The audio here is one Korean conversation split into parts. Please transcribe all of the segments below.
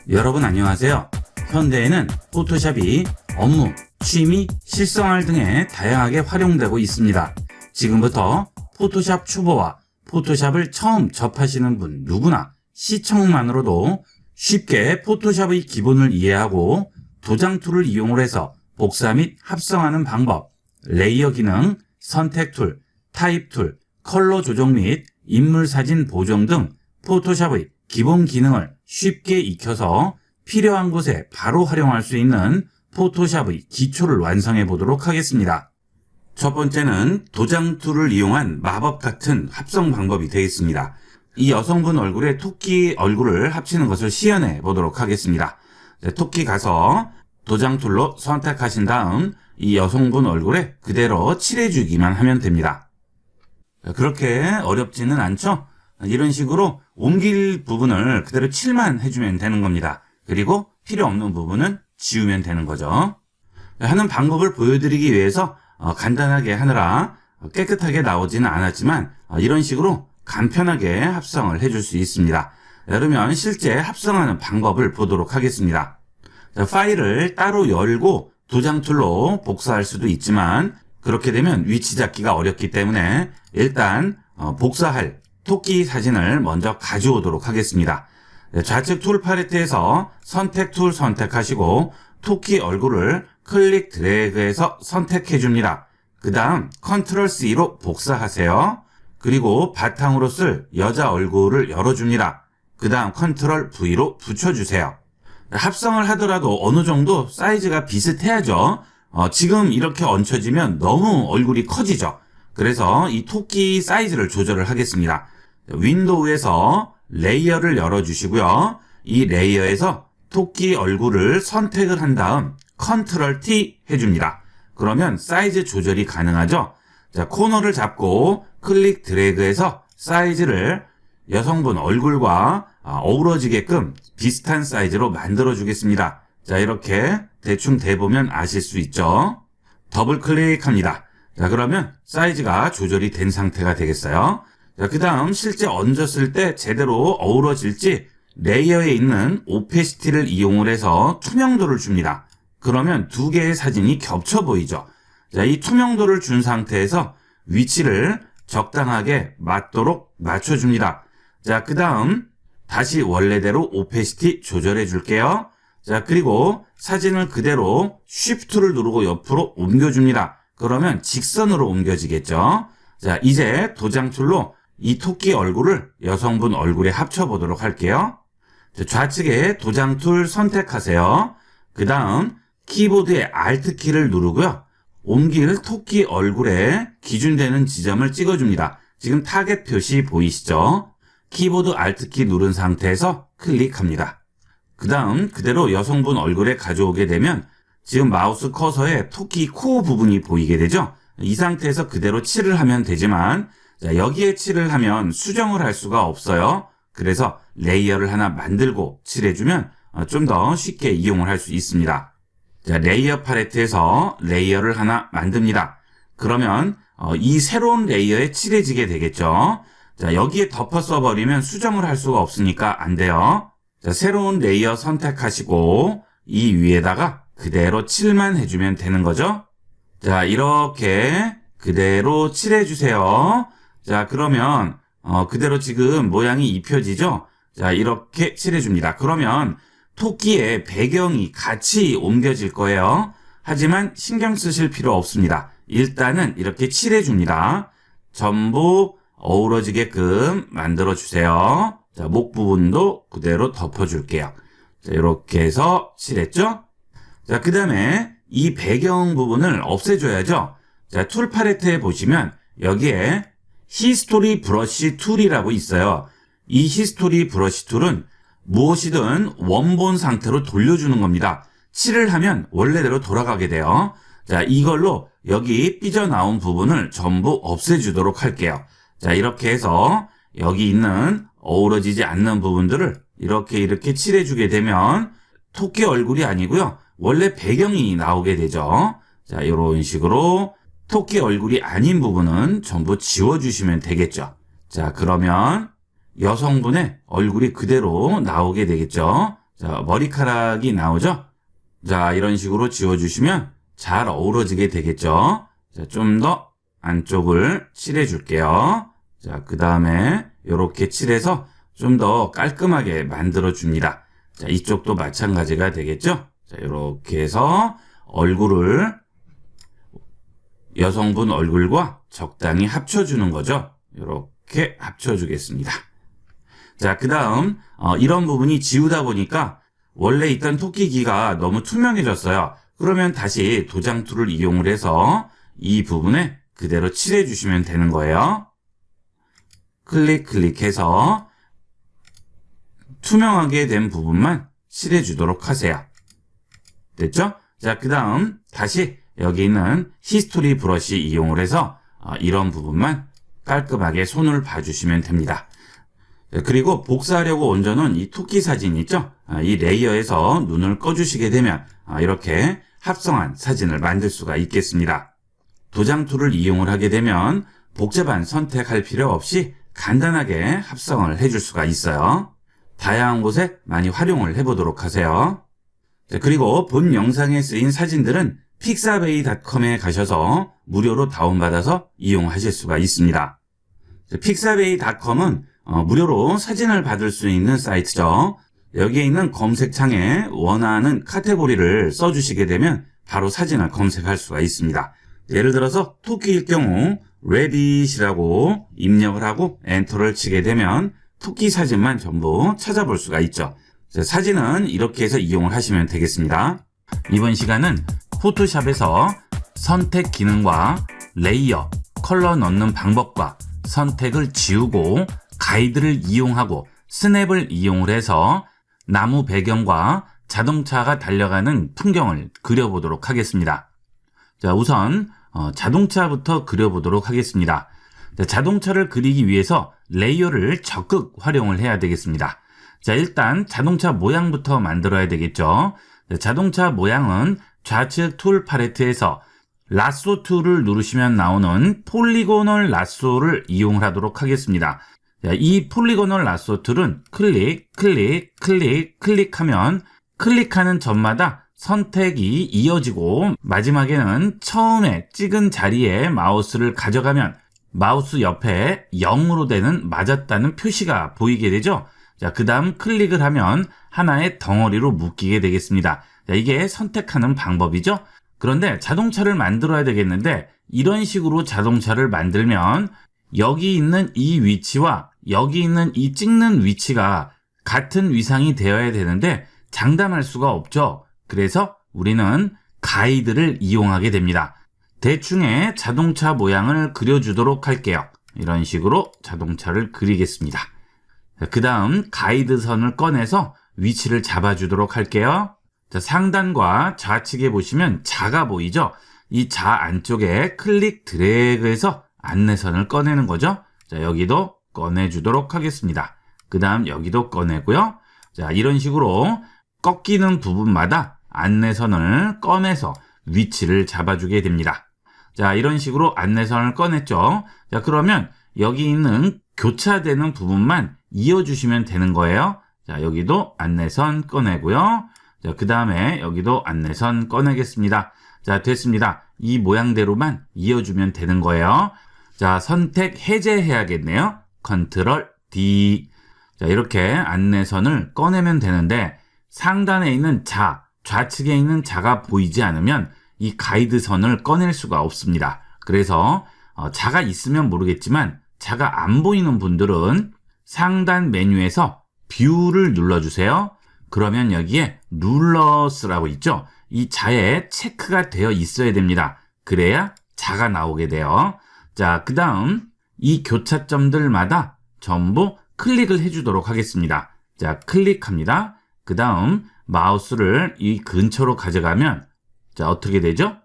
여러분 안녕하세요. 현대에는 포토샵이 업무, 취미, 실생활 등에 다양하게 활용되고 있습니다. 지금부터 포토샵 초보와 포토샵을 처음 접하시는 분 누구나 시청만으로도 쉽게 포토샵의 기본을 이해하고 도장 툴을 이용해서 복사 및 합성하는 방법, 레이어 기능, 선택 툴, 타입 툴, 컬러 조정 및 인물 사진 보정 등 포토샵의 기본 기능을 쉽게 익혀서 필요한 곳에 바로 활용할 수 있는 포토샵의 기초를 완성해 보도록 하겠습니다. 첫 번째는 도장 툴을 이용한 마법 같은 합성 방법이 되겠습니다. 이 여성분 얼굴에 토끼 얼굴을 합치는 것을 시연해 보도록 하겠습니다. 토끼 가서 도장 툴로 선택하신 다음 이 여성분 얼굴에 그대로 칠해주기만 하면 됩니다. 그렇게 어렵지는 않죠? 이런 식으로 옮길 부분을 그대로 칠만 해주면 되는 겁니다. 그리고 필요 없는 부분은 지우면 되는 거죠. 하는 방법을 보여드리기 위해서 간단하게 하느라 깨끗하게 나오지는 않았지만 이런 식으로 간편하게 합성을 해줄 수 있습니다. 그러면 실제 합성하는 방법을 보도록 하겠습니다. 파일을 따로 열고 도장 툴로 복사할 수도 있지만 그렇게 되면 위치 잡기가 어렵기 때문에 일단 복사할 토끼 사진을 먼저 가져오도록 하겠습니다. 좌측 툴 팔레트에서 선택 툴 선택하시고 토끼 얼굴을 클릭 드래그해서 선택해 줍니다. 그 다음 컨트롤 C로 복사하세요. 그리고 바탕으로 쓸 여자 얼굴을 열어줍니다. 그 다음 컨트롤 V로 붙여주세요. 합성을 하더라도 어느 정도 사이즈가 비슷해야죠. 지금 이렇게 얹혀지면 너무 얼굴이 커지죠. 그래서 이 토끼 사이즈를 조절을 하겠습니다. 윈도우에서 레이어를 열어주시고요. 이 레이어에서 토끼 얼굴을 선택을 한 다음 컨트롤 T 해줍니다. 그러면 사이즈 조절이 가능하죠. 자, 코너를 잡고 클릭 드래그해서 사이즈를 여성분 얼굴과 어우러지게끔 비슷한 사이즈로 만들어 주겠습니다. 자, 이렇게 대충 대보면 아실 수 있죠. 더블 클릭합니다. 자, 그러면 사이즈가 조절이 된 상태가 되겠어요. 자, 그 다음 실제 얹었을 때 제대로 어우러질지 레이어에 있는 오페시티를 이용을 해서 투명도를 줍니다. 그러면 두 개의 사진이 겹쳐 보이죠. 자, 이 투명도를 준 상태에서 위치를 적당하게 맞도록 맞춰줍니다. 자, 그 다음 다시 원래대로 오페시티 조절해 줄게요. 자, 그리고 사진을 그대로 쉬프트를 누르고 옆으로 옮겨줍니다. 그러면 직선으로 옮겨지겠죠. 자, 이제 도장 툴로 이 토끼 얼굴을 여성분 얼굴에 합쳐보도록 할게요. 자, 좌측에 도장 툴 선택하세요. 그 다음 키보드의 Alt 키를 누르고요. 옮길 토끼 얼굴에 기준되는 지점을 찍어줍니다. 지금 타겟 표시 보이시죠? 키보드 Alt 키 누른 상태에서 클릭합니다. 그 다음 그대로 여성분 얼굴에 가져오게 되면 지금 마우스 커서에 토끼 코 부분이 보이게 되죠? 이 상태에서 그대로 칠을 하면 되지만 자, 여기에 칠을 하면 수정을 할 수가 없어요. 그래서 레이어를 하나 만들고 칠해주면 좀 더 쉽게 이용을 할 수 있습니다. 자, 레이어 팔레트에서 레이어를 하나 만듭니다. 그러면 이 새로운 레이어에 칠해지게 되겠죠. 자, 여기에 덮어 써버리면 수정을 할 수가 없으니까 안 돼요. 자, 새로운 레이어 선택하시고 이 위에다가 그대로 칠만 해주면 되는 거죠. 자, 이렇게 그대로 칠해주세요. 자, 그러면 그대로 지금 모양이 입혀지죠? 자, 이렇게 칠해줍니다. 그러면 토끼의 배경이 같이 옮겨질 거예요. 하지만 신경 쓰실 필요 없습니다. 일단은 이렇게 칠해줍니다. 전부 어우러지게끔 만들어주세요. 자, 목 부분도 그대로 덮어줄게요. 자, 이렇게 해서 칠했죠? 자, 그 다음에 이 배경 부분을 없애줘야죠. 자, 툴 팔레트에 보시면 여기에 히스토리 브러쉬 툴이라고 있어요. 이 히스토리 브러쉬 툴은 무엇이든 원본 상태로 돌려주는 겁니다. 칠을 하면 원래대로 돌아가게 돼요. 자, 이걸로 여기 삐져나온 부분을 전부 없애주도록 할게요. 자, 이렇게 해서 여기 있는 어우러지지 않는 부분들을 이렇게 칠해주게 되면 토끼 얼굴이 아니고요. 원래 배경이 나오게 되죠. 자, 이런 식으로 토끼 얼굴이 아닌 부분은 전부 지워주시면 되겠죠. 자, 그러면 여성분의 얼굴이 그대로 나오게 되겠죠. 자, 머리카락이 나오죠? 자, 이런 식으로 지워주시면 잘 어우러지게 되겠죠? 자, 좀 더 안쪽을 칠해줄게요. 자, 그 다음에 이렇게 칠해서 좀 더 깔끔하게 만들어줍니다. 자, 이쪽도 마찬가지가 되겠죠? 자, 이렇게 해서 얼굴을 여성분 얼굴과 적당히 합쳐주는 거죠. 이렇게 합쳐주겠습니다. 자, 그 다음 이런 부분이 지우다 보니까 원래 있던 토끼기가 너무 투명해졌어요. 그러면 다시 도장 툴을 이용을 해서 이 부분에 그대로 칠해 주시면 되는 거예요. 클릭해서 투명하게 된 부분만 칠해 주도록 하세요. 됐죠? 자, 그 다음 다시 여기 있는 히스토리 브러쉬 이용을 해서 이런 부분만 깔끔하게 손을 봐주시면 됩니다. 그리고 복사하려고 얹어놓은 이 토끼 사진 있죠? 이 레이어에서 눈을 꺼주시게 되면 이렇게 합성한 사진을 만들 수가 있겠습니다. 도장 툴을 이용을 하게 되면 복잡한 선택할 필요 없이 간단하게 합성을 해줄 수가 있어요. 다양한 곳에 많이 활용을 해보도록 하세요. 그리고 본 영상에 쓰인 사진들은 픽사베이.com에 가셔서 무료로 다운받아서 이용하실 수가 있습니다. 픽사베이.com은 무료로 사진을 받을 수 있는 사이트죠. 여기에 있는 검색창에 원하는 카테고리를 써주시게 되면 바로 사진을 검색할 수가 있습니다. 예를 들어서 토끼일 경우 레빗이라고 입력을 하고 엔터를 치게 되면 토끼 사진만 전부 찾아볼 수가 있죠. 사진은 이렇게 해서 이용을 하시면 되겠습니다. 이번 시간은 포토샵에서 선택 기능과 레이어, 컬러 넣는 방법과 선택을 지우고 가이드를 이용하고 스냅을 이용을 해서 나무 배경과 자동차가 달려가는 풍경을 그려보도록 하겠습니다. 자, 우선 자동차부터 그려보도록 하겠습니다. 자, 자동차를 그리기 위해서 레이어를 적극 활용을 해야 되겠습니다. 자, 일단 자동차 모양부터 만들어야 되겠죠. 자, 자동차 모양은 좌측 툴 팔레트에서 라쏘 툴을 누르시면 나오는 폴리고널 라쏘를 이용하도록 하겠습니다. 자, 이 폴리고널 라쏘 툴은 클릭하면 클릭하는 점마다 선택이 이어지고 마지막에는 처음에 찍은 자리에 마우스를 가져가면 마우스 옆에 0으로 되는 맞았다는 표시가 보이게 되죠. 자, 그 다음 클릭을 하면 하나의 덩어리로 묶이게 되겠습니다. 자, 이게 선택하는 방법이죠. 그런데 자동차를 만들어야 되겠는데 이런 식으로 자동차를 만들면 여기 있는 이 위치와 여기 있는 이 찍는 위치가 같은 위상이 되어야 되는데 장담할 수가 없죠. 그래서 우리는 가이드를 이용하게 됩니다. 대충의 자동차 모양을 그려주도록 할게요. 이런 식으로 자동차를 그리겠습니다. 그 다음 가이드 선을 꺼내서 위치를 잡아주도록 할게요. 자, 상단과 좌측에 보시면 자가 보이죠? 이 자 안쪽에 클릭 드래그해서 안내선을 꺼내는 거죠. 자, 여기도 꺼내주도록 하겠습니다. 그 다음 여기도 꺼내고요. 자, 이런 식으로 꺾이는 부분마다 안내선을 꺼내서 위치를 잡아주게 됩니다. 자, 이런 식으로 안내선을 꺼냈죠. 자, 그러면 여기 있는 교차되는 부분만 이어주시면 되는 거예요. 자, 여기도 안내선 꺼내고요. 자, 그 다음에 여기도 안내선 꺼내겠습니다. 자, 됐습니다. 이 모양대로만 이어주면 되는 거예요. 자, 선택 해제해야겠네요. 컨트롤 D. 자, 이렇게 안내선을 꺼내면 되는데 상단에 있는 자, 좌측에 있는 자가 보이지 않으면 이 가이드 선을 꺼낼 수가 없습니다. 그래서 자가 있으면 모르겠지만 자가 안 보이는 분들은 상단 메뉴에서 뷰를 눌러주세요. 그러면 여기에 룰러스라고 있죠. 이 자에 체크가 되어 있어야 됩니다. 그래야 자가 나오게 돼요. 자, 그 다음 이 교차점들마다 전부 클릭을 해주도록 하겠습니다. 자, 클릭합니다. 그 다음 마우스를 이 근처로 가져가면 자, 어떻게 되죠?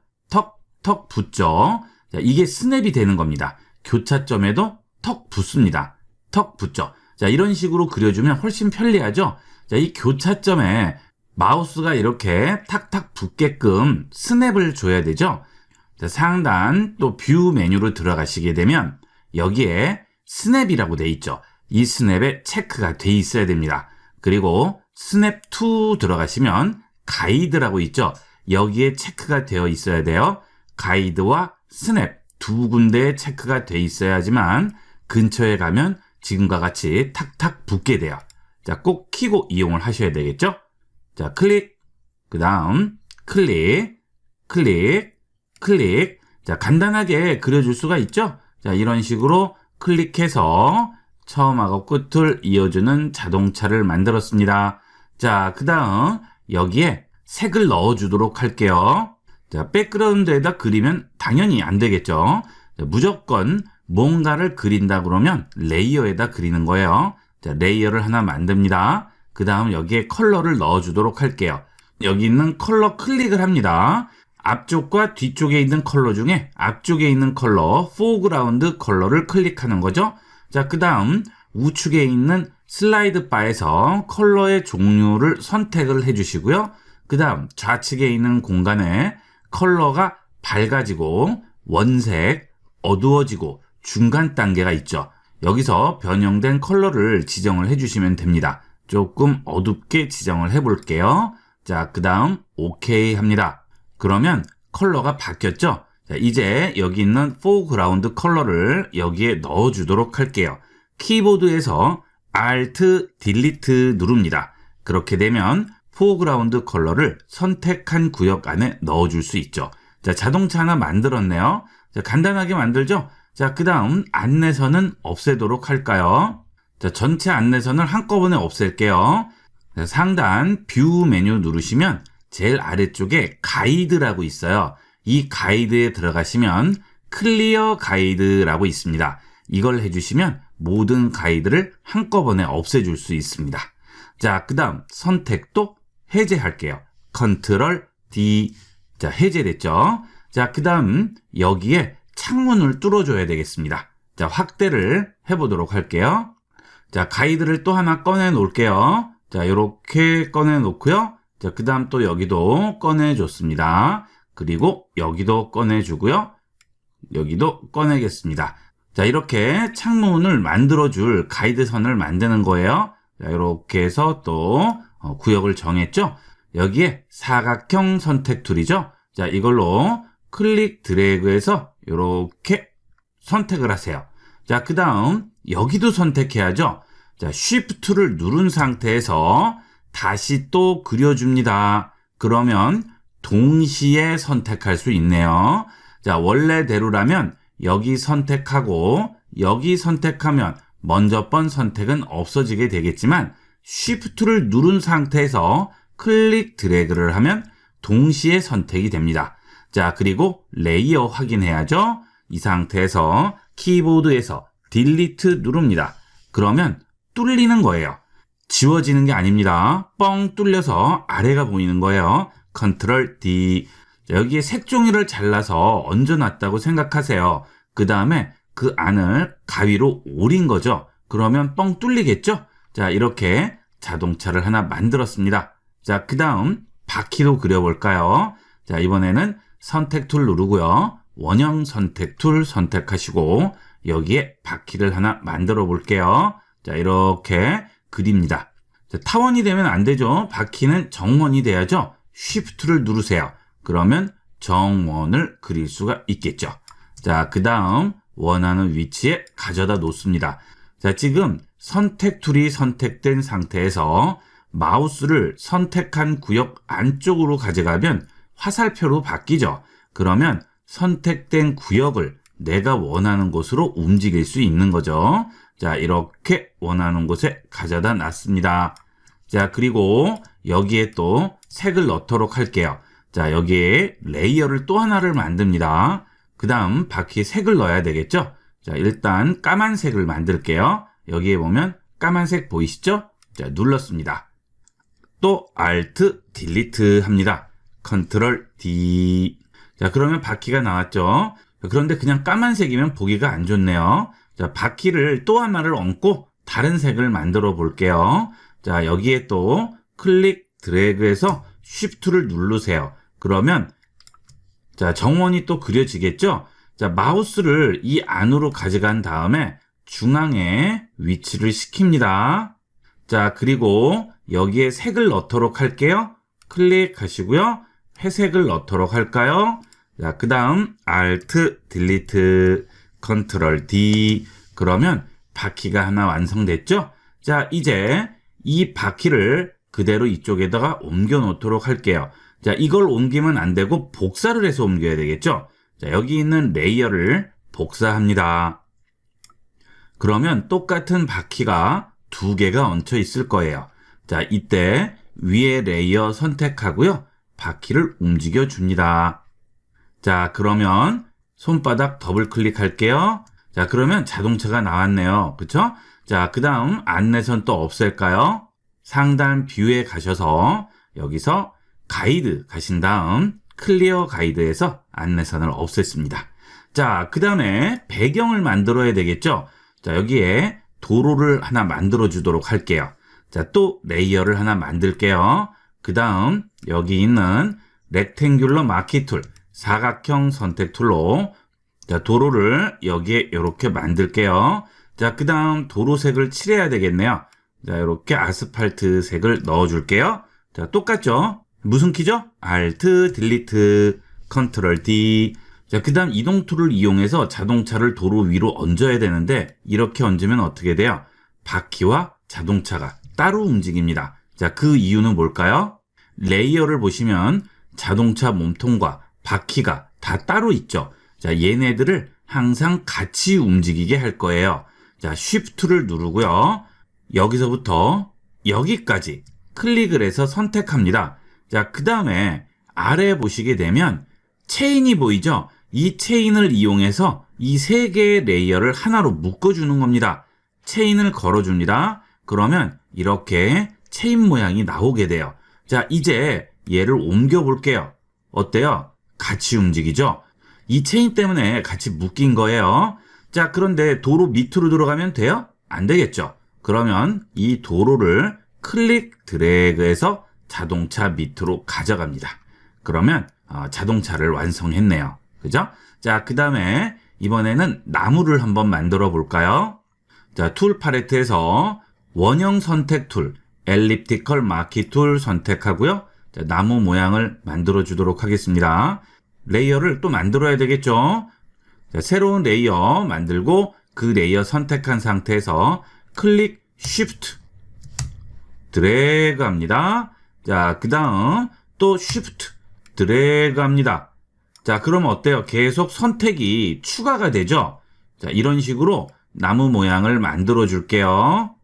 턱 붙죠. 자, 이게 스냅이 되는 겁니다. 교차점에도 턱 붙습니다. 턱 붙죠. 자, 이런 식으로 그려주면 훨씬 편리하죠? 자, 이 교차점에 마우스가 이렇게 탁탁 붙게끔 스냅을 줘야 되죠? 자, 상단 또 뷰 메뉴로 들어가시게 되면 여기에 스냅이라고 돼 있죠? 이 스냅에 체크가 돼 있어야 됩니다. 그리고 스냅 to 들어가시면 가이드라고 있죠. 여기에 체크가 되어 있어야 돼요. 가이드와 스냅 두 군데에 체크가 돼 있어야지만 근처에 가면 지금과 같이 탁탁 붙게 돼요. 자, 꼭 키고 이용을 하셔야 되겠죠? 자, 클릭, 그 다음 클릭, 클릭, 클릭. 자, 간단하게 그려줄 수가 있죠? 자, 이런 식으로 클릭해서 처음하고 끝을 이어주는 자동차를 만들었습니다. 자, 그 다음 여기에 색을 넣어주도록 할게요. 자, 백그라운드에다 그리면 당연히 안 되겠죠. 자, 무조건 뭔가를 그린다 그러면 레이어에다 그리는 거예요. 자, 레이어를 하나 만듭니다. 그 다음 여기에 컬러를 넣어주도록 할게요. 여기 있는 컬러 클릭을 합니다. 앞쪽과 뒤쪽에 있는 컬러 중에 앞쪽에 있는 컬러, 포그라운드 컬러를 클릭하는 거죠. 자, 그 다음 우측에 있는 슬라이드 바에서 컬러의 종류를 선택을 해주시고요. 그 다음 좌측에 있는 공간에 컬러가 밝아지고 원색, 어두워지고 중간 단계가 있죠. 여기서 변형된 컬러를 지정을 해주시면 됩니다. 조금 어둡게 지정을 해볼게요. 자, 그 다음 OK 합니다. 그러면 컬러가 바뀌었죠? 자, 이제 여기 있는 foreground 컬러를 여기에 넣어주도록 할게요. 키보드에서 Alt, Delete 누릅니다. 그렇게 되면 foreground 컬러를 선택한 구역 안에 넣어줄 수 있죠. 자, 자동차 하나 만들었네요. 자, 간단하게 만들죠? 자, 그 다음 안내선은 없애도록 할까요? 자, 전체 안내선을 한꺼번에 없앨게요. 자, 상단 뷰 메뉴 누르시면 제일 아래쪽에 가이드라고 있어요. 이 가이드에 들어가시면 클리어 가이드라고 있습니다. 이걸 해주시면 모든 가이드를 한꺼번에 없애줄 수 있습니다. 자, 그 다음 선택도 해제할게요. 컨트롤 D. 자, 해제됐죠? 자, 그 다음 여기에 창문을 뚫어줘야 되겠습니다. 자, 확대를 해보도록 할게요. 자, 가이드를 또 하나 꺼내 놓을게요. 자, 이렇게 꺼내 놓고요. 자, 그 다음 또 여기도 꺼내줬습니다. 그리고 여기도 꺼내주고요. 여기도 꺼내겠습니다. 자, 이렇게 창문을 만들어줄 가이드선을 만드는 거예요. 자, 이렇게 해서 또 구역을 정했죠. 여기에 사각형 선택 툴이죠. 자, 이걸로 클릭 드래그해서 이렇게 선택을 하세요. 자, 그 다음 여기도 선택해야죠. 자, Shift를 누른 상태에서 다시 또 그려줍니다. 그러면 동시에 선택할 수 있네요. 자, 원래대로라면 여기 선택하고 여기 선택하면 먼저 번 선택은 없어지게 되겠지만 Shift를 누른 상태에서 클릭 드래그를 하면 동시에 선택이 됩니다. 자, 그리고 레이어 확인해야죠. 이 상태에서 키보드에서 Delete 누릅니다. 그러면 뚫리는 거예요. 지워지는 게 아닙니다. 뻥 뚫려서 아래가 보이는 거예요. 컨트롤 D. 자, 여기에 색종이를 잘라서 얹어놨다고 생각하세요. 그 다음에 그 안을 가위로 오린 거죠. 그러면 뻥 뚫리겠죠? 자, 이렇게 자동차를 하나 만들었습니다. 자, 그 다음 바퀴도 그려볼까요? 자, 이번에는 선택 툴 누르고요. 원형 선택 툴 선택하시고 여기에 바퀴를 하나 만들어 볼게요. 자, 이렇게 그립니다. 자, 타원이 되면 안 되죠. 바퀴는 정원이 돼야죠. Shift를 누르세요. 그러면 정원을 그릴 수가 있겠죠. 자, 그 다음 원하는 위치에 가져다 놓습니다. 자, 지금 선택 툴이 선택된 상태에서 마우스를 선택한 구역 안쪽으로 가져가면 화살표로 바뀌죠. 그러면 선택된 구역을 내가 원하는 곳으로 움직일 수 있는 거죠. 자, 이렇게 원하는 곳에 가져다 놨습니다. 자, 그리고 여기에 또 색을 넣도록 할게요. 자, 여기에 레이어를 또 하나를 만듭니다. 그 다음 바퀴에 색을 넣어야 되겠죠? 자, 일단 까만색을 만들게요. 여기에 보면 까만색 보이시죠? 자, 눌렀습니다. 또 Alt, Delete 합니다. 컨트롤 D. 자, 그러면 바퀴가 나왔죠? 그런데 그냥 까만색이면 보기가 안 좋네요. 자, 바퀴를 또 하나를 얹고 다른 색을 만들어 볼게요. 자, 여기에 또 클릭 드래그해서 Shift를 누르세요. 그러면 자, 정원이 또 그려지겠죠? 자, 마우스를 이 안으로 가져간 다음에 중앙에 위치를 시킵니다. 자, 그리고 여기에 색을 넣도록 할게요. 클릭하시고요. 회색을 넣도록 할까요? 자, 그 다음 Alt, Delete, Ctrl D. 그러면 바퀴가 하나 완성됐죠? 자, 이제 이 바퀴를 그대로 이쪽에다가 옮겨 놓도록 할게요. 자, 이걸 옮기면 안 되고 복사를 해서 옮겨야 되겠죠? 자, 여기 있는 레이어를 복사합니다. 그러면 똑같은 바퀴가 두 개가 얹혀 있을 거예요. 자, 이때 위에 레이어 선택하고요. 바퀴를 움직여 줍니다. 자, 그러면 손바닥 더블 클릭할게요. 자, 그러면 자동차가 나왔네요. 그쵸? 자, 그 다음 안내선 또 없앨까요? 상단 뷰에 가셔서 여기서 가이드 가신 다음 클리어 가이드에서 안내선을 없앴습니다. 자, 그 다음에 배경을 만들어야 되겠죠? 자, 여기에 도로를 하나 만들어 주도록 할게요. 자, 또 레이어를 하나 만들게요. 그 다음 여기 있는 렉탱귤러 마키 툴, 사각형 선택 툴로 자, 도로를 여기에 이렇게 만들게요. 자, 그 다음 도로색을 칠해야 되겠네요. 자, 이렇게 아스팔트 색을 넣어줄게요. 자, 똑같죠? 무슨 키죠? Alt, Delete, Ctrl D. 자, 그 다음 이동 툴을 이용해서 자동차를 도로 위로 얹어야 되는데 이렇게 얹으면 어떻게 돼요? 바퀴와 자동차가 따로 움직입니다. 자, 그 이유는 뭘까요? 레이어를 보시면 자동차 몸통과 바퀴가 다 따로 있죠. 자, 얘네들을 항상 같이 움직이게 할 거예요. 자, Shift를 누르고요. 여기서부터 여기까지 클릭을 해서 선택합니다. 자, 그 다음에 아래 보시게 되면 체인이 보이죠? 이 체인을 이용해서 이 세 개의 레이어를 하나로 묶어주는 겁니다. 체인을 걸어줍니다. 그러면 이렇게 체인 모양이 나오게 돼요. 자, 이제 얘를 옮겨 볼게요. 어때요? 같이 움직이죠? 이 체인 때문에 같이 묶인 거예요. 자, 그런데 도로 밑으로 들어가면 돼요? 안 되겠죠? 그러면 이 도로를 클릭 드래그해서 자동차 밑으로 가져갑니다. 그러면 자동차를 완성했네요. 그죠? 자, 그 다음에 이번에는 나무를 한번 만들어 볼까요? 자, 툴 팔레트에서 원형 선택 툴, 엘립티컬 마키 툴 선택하고요. 자, 나무 모양을 만들어 주도록 하겠습니다. 레이어를 또 만들어야 되겠죠? 자, 새로운 레이어 만들고 그 레이어 선택한 상태에서 클릭 쉬프트 드래그 합니다. 자, 그 다음 또 쉬프트 드래그 합니다. 자, 그럼 어때요? 계속 선택이 추가가 되죠? 자, 이런 식으로 나무 모양을 만들어 줄게요.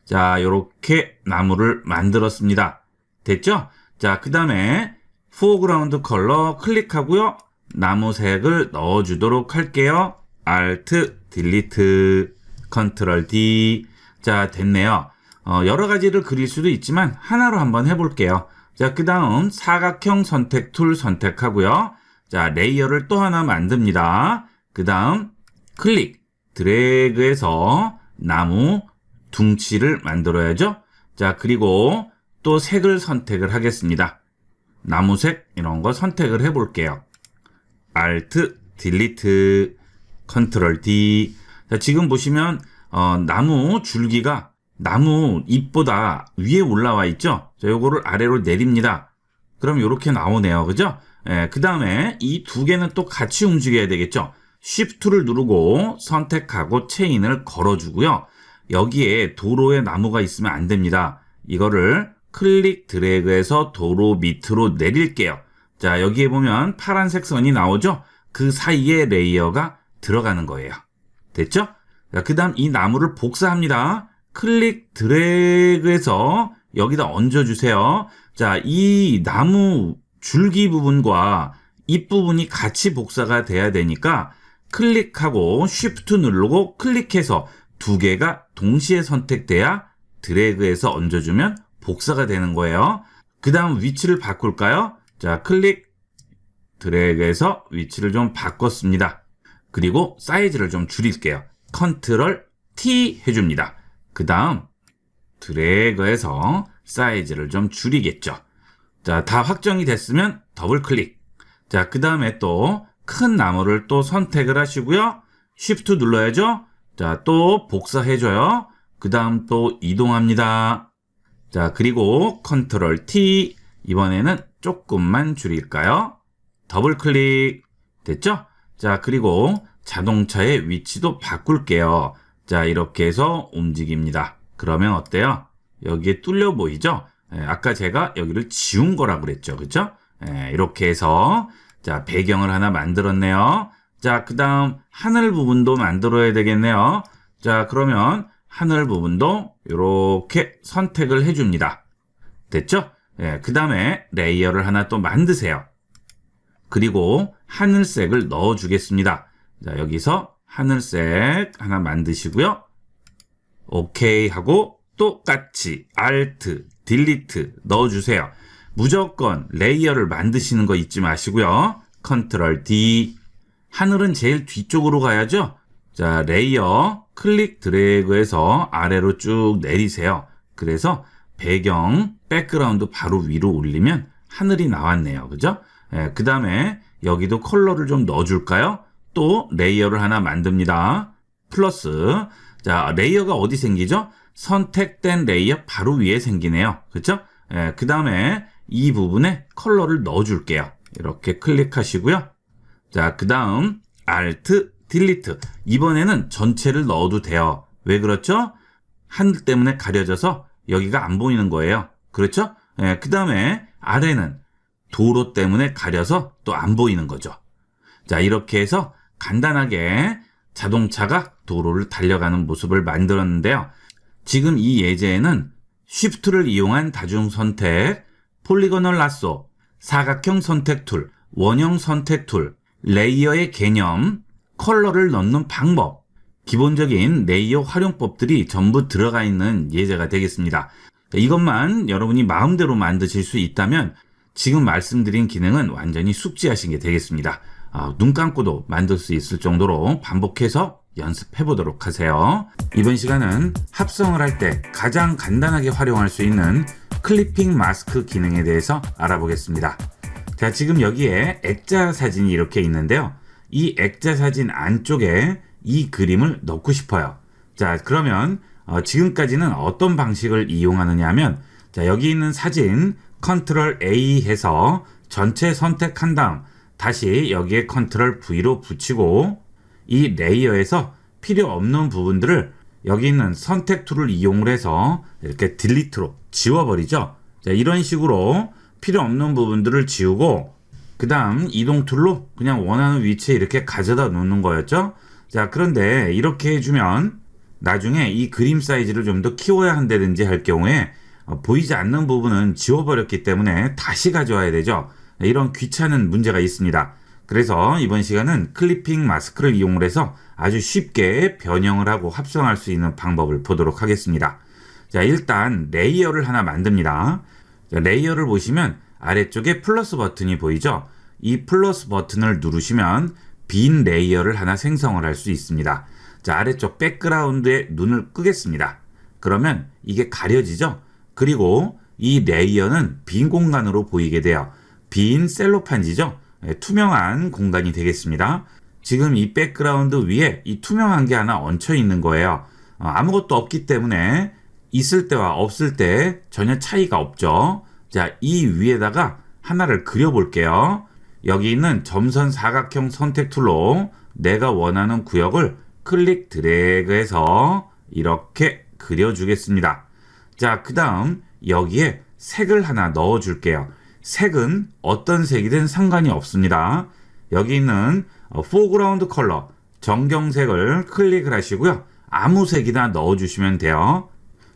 자, 요렇게 나무를 만들었습니다. 됐죠? 자, 그 다음에 포그라운드 컬러 클릭하고요. 나무색을 넣어주도록 할게요. Alt, Delete, Ctrl D. 자, 됐네요. 여러 가지를 그릴 수도 있지만 하나로 한번 해볼게요. 자, 그 다음 사각형 선택 툴 선택하고요. 자, 레이어를 또 하나 만듭니다. 그 다음 클릭, 드래그해서 나무 둥치를 만들어야죠. 자, 그리고 또 색을 선택을 하겠습니다. 나무색 이런 거 선택을 해볼게요. Alt, Delete, Ctrl D. 자, 지금 보시면 나무 줄기가 나무 잎보다 위에 올라와 있죠? 자, 요거를 아래로 내립니다. 그럼 요렇게 나오네요. 그죠? 예, 그 다음에 이 두 개는 또 같이 움직여야 되겠죠? Shift를 누르고 선택하고 체인을 걸어주고요. 여기에 도로에 나무가 있으면 안 됩니다. 이거를 클릭 드래그해서 도로 밑으로 내릴게요. 자, 여기에 보면 파란색 선이 나오죠? 그 사이에 레이어가 들어가는 거예요. 됐죠? 자, 그 다음 이 나무를 복사합니다. 클릭 드래그해서 여기다 얹어주세요. 자, 이 나무 줄기 부분과 잎 부분이 같이 복사가 돼야 되니까 클릭하고 쉬프트 누르고 클릭해서 두 개가 동시에 선택돼야 드래그해서 얹어주면 복사가 되는 거예요. 그 다음 위치를 바꿀까요? 자, 클릭 드래그해서 위치를 좀 바꿨습니다. 그리고 사이즈를 좀 줄일게요. 컨트롤 T 해줍니다. 그 다음 드래그해서 사이즈를 좀 줄이겠죠. 자, 다 확정이 됐으면 더블 클릭. 자, 그 다음에 또 큰 나무를 또 선택을 하시고요. 쉬프트 눌러야죠. 자, 또 복사해줘요. 그 다음 또 이동합니다. 자, 그리고 컨트롤 T. 이번에는 조금만 줄일까요? 더블 클릭. 됐죠? 자, 그리고 자동차의 위치도 바꿀게요. 자, 이렇게 해서 움직입니다. 그러면 어때요? 여기에 뚫려 보이죠? 아까 제가 여기를 지운 거라고 그랬죠. 그쵸? 이렇게 해서 자, 배경을 하나 만들었네요. 자, 그 다음 하늘 부분도 만들어야 되겠네요. 자, 그러면 하늘 부분도 이렇게 선택을 해줍니다. 됐죠? 그 다음에 레이어를 하나 또 만드세요. 그리고 하늘색을 넣어주겠습니다. 자, 여기서 하늘색 하나 만드시고요. 오케이 하고 똑같이 Alt, Delete 넣어주세요. 무조건 레이어를 만드시는 거 잊지 마시고요. 컨트롤 D. 하늘은 제일 뒤쪽으로 가야죠. 자, 레이어 클릭 드래그해서 아래로 쭉 내리세요. 그래서 배경, 백그라운드 바로 위로 올리면 하늘이 나왔네요. 그죠? 그 다음에 여기도 컬러를 좀 넣어줄까요? 또 레이어를 하나 만듭니다. 플러스. 자, 레이어가 어디 생기죠? 선택된 레이어 바로 위에 생기네요. 그렇죠? 그 다음에 이 부분에 컬러를 넣어줄게요. 이렇게 클릭하시고요. 자, 그 다음 Alt, Delete. 이번에는 전체를 넣어도 돼요. 왜 그렇죠? 하늘 때문에 가려져서 여기가 안 보이는 거예요. 그렇죠? 그 다음에 아래는 도로 때문에 가려서 또 안 보이는 거죠. 자, 이렇게 해서 간단하게 자동차가 도로를 달려가는 모습을 만들었는데요. 지금 이 예제에는 Shift를 이용한 다중 선택, 폴리고널 라쏘, 사각형 선택 툴, 원형 선택 툴, 레이어의 개념, 컬러를 넣는 방법, 기본적인 레이어 활용법들이 전부 들어가 있는 예제가 되겠습니다. 이것만 여러분이 마음대로 만드실 수 있다면 지금 말씀드린 기능은 완전히 숙지하신 게 되겠습니다. 눈 감고도 만들 수 있을 정도로 반복해서 연습해 보도록 하세요. 이번 시간은 합성을 할 때 가장 간단하게 활용할 수 있는 클리핑 마스크 기능에 대해서 알아보겠습니다. 자, 지금 여기에 액자 사진이 이렇게 있는데요. 이 액자 사진 안쪽에 이 그림을 넣고 싶어요. 자, 그러면 지금까지는 어떤 방식을 이용하느냐 하면, 자, 여기 있는 사진 컨트롤 A 해서 전체 선택한 다음 다시 여기에 컨트롤 V로 붙이고 이 레이어에서 필요 없는 부분들을 여기 있는 선택 툴을 이용을 해서 이렇게 딜리트로 지워버리죠. 자, 이런 식으로 필요 없는 부분들을 지우고 그 다음 이동 툴로 그냥 원하는 위치에 이렇게 가져다 놓는 거였죠. 자, 그런데 이렇게 해주면 나중에 이 그림 사이즈를 좀 더 키워야 한다든지 할 경우에 보이지 않는 부분은 지워버렸기 때문에 다시 가져와야 되죠. 이런 귀찮은 문제가 있습니다. 그래서 이번 시간은 클리핑 마스크를 이용을 해서 아주 쉽게 변형을 하고 합성할 수 있는 방법을 보도록 하겠습니다. 자, 일단 레이어를 하나 만듭니다. 자, 레이어를 보시면 아래쪽에 플러스 버튼이 보이죠? 이 플러스 버튼을 누르시면 빈 레이어를 하나 생성을 할 수 있습니다. 자, 아래쪽 백그라운드에 눈을 끄겠습니다. 그러면 이게 가려지죠? 그리고 이 레이어는 빈 공간으로 보이게 돼요. 빈 셀로판지죠? 투명한 공간이 되겠습니다. 지금 이 백그라운드 위에 이 투명한 게 하나 얹혀 있는 거예요. 아무것도 없기 때문에 있을 때와 없을 때 전혀 차이가 없죠. 자, 이 위에다가 하나를 그려볼게요. 여기 있는 점선 사각형 선택 툴로 내가 원하는 구역을 클릭 드래그해서 이렇게 그려주겠습니다. 자, 그 다음 여기에 색을 하나 넣어줄게요. 색은 어떤 색이든 상관이 없습니다. 여기 있는 foreground 컬러 정경색을 클릭을 하시고요. 아무 색이나 넣어주시면 돼요.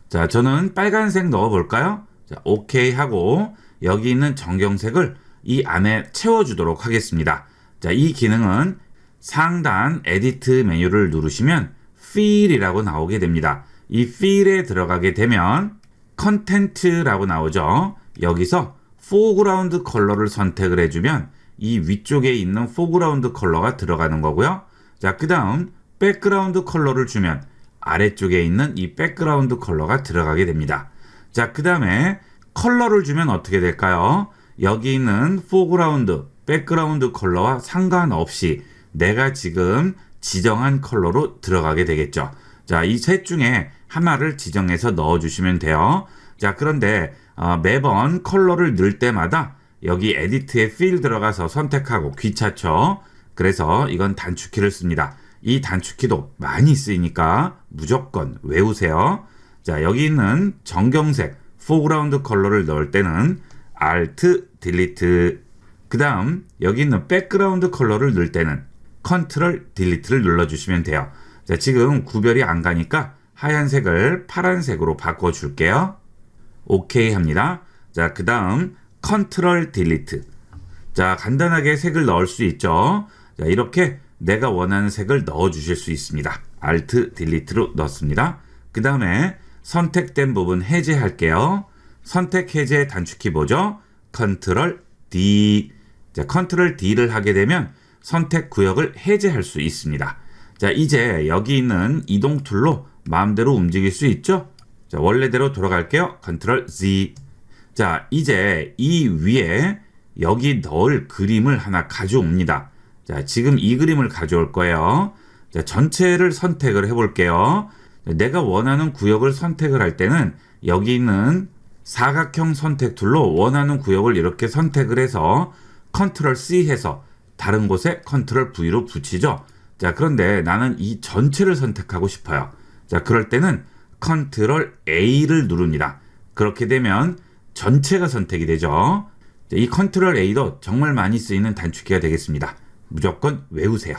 자, 저는 빨간색 넣어볼까요? 자, 오케이 하고 여기 있는 정경색을 이 안에 채워주도록 하겠습니다. 자, 이 기능은 상단 에디트 메뉴를 누르시면 Fill이라고 나오게 됩니다. 이 Fill에 들어가게 되면 컨텐츠라고 나오죠. 여기서 foreground 컬러를 선택을 해주면 이 위쪽에 있는 foreground 컬러가 들어가는 거고요. 자, 그 다음 백그라운드 컬러를 주면 아래쪽에 있는 이 백그라운드 컬러가 들어가게 됩니다. 자, 그 다음에 컬러를 주면 어떻게 될까요? 여기 있는 foreground, 백그라운드 컬러와 상관없이 내가 지금 지정한 컬러로 들어가게 되겠죠. 자, 이 셋 중에 하나를 지정해서 넣어주시면 돼요. 자, 그런데 매번 컬러를 넣을 때마다 여기 에디트에 필 들어가서 선택하고 귀찮죠. 그래서 이건 단축키를 씁니다. 이 단축키도 많이 쓰이니까 무조건 외우세요. 자, 여기 있는 정경색 포그라운드 컬러를 넣을 때는 Alt, Delete. 그 다음 여기 있는 백그라운드 컬러를 넣을 때는 Ctrl, Delete를 눌러주시면 돼요. 자, 지금 구별이 안 가니까 하얀색을 파란색으로 바꿔줄게요. 오케이 합니다. 자, 그 다음 Ctrl, Delete. 자, 간단하게 색을 넣을 수 있죠. 자, 이렇게 내가 원하는 색을 넣어주실 수 있습니다. Alt, Delete로 넣습니다. 그 다음에 선택된 부분 해제할게요. 선택 해제 단축키 뭐죠? Ctrl D. 자, Ctrl D를 하게 되면 선택 구역을 해제할 수 있습니다. 자, 이제 여기 있는 이동 툴로 마음대로 움직일 수 있죠? 자, 원래대로 돌아갈게요. Ctrl Z. 자, 이제 이 위에 여기 넣을 그림을 하나 가져옵니다. 자, 지금 이 그림을 가져올 거예요. 자, 전체를 선택을 해볼게요. 내가 원하는 구역을 선택을 할 때는 여기 있는 사각형 선택 툴로 원하는 구역을 이렇게 선택을 해서 Ctrl C 해서 다른 곳에 Ctrl V로 붙이죠. 자, 그런데 나는 이 전체를 선택하고 싶어요. 자, 그럴 때는 Ctrl A를 누릅니다. 그렇게 되면 전체가 선택이 되죠. 자, 이 Ctrl A도 정말 많이 쓰이는 단축키가 되겠습니다. 무조건 외우세요.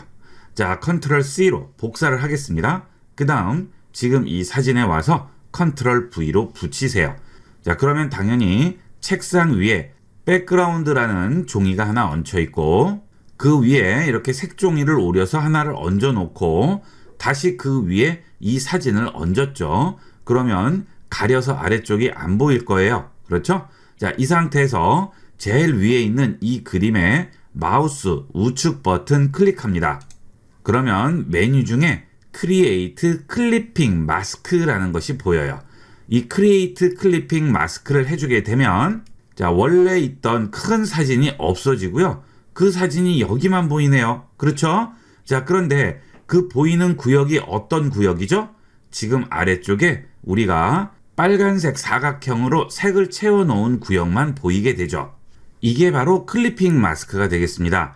자, Ctrl C로 복사를 하겠습니다. 그 다음 지금 이 사진에 와서 Ctrl V로 붙이세요. 자, 그러면 당연히 책상 위에 백그라운드라는 종이가 하나 얹혀 있고 그 위에 이렇게 색종이를 오려서 하나를 얹어 놓고 다시 그 위에 이 사진을 얹었죠. 그러면 가려서 아래쪽이 안 보일 거예요. 그렇죠? 자, 이 상태에서 제일 위에 있는 이 그림에 마우스 우측 버튼 클릭합니다. 그러면 메뉴 중에 Create Clipping Mask라는 것이 보여요. 이 Create Clipping Mask를 해주게 되면 자, 원래 있던 큰 사진이 없어지고요. 그 사진이 여기만 보이네요. 그렇죠? 자, 그런데 그 보이는 구역이 어떤 구역이죠? 지금 아래쪽에 우리가 빨간색 사각형으로 색을 채워놓은 구역만 보이게 되죠. 이게 바로 클리핑 마스크가 되겠습니다.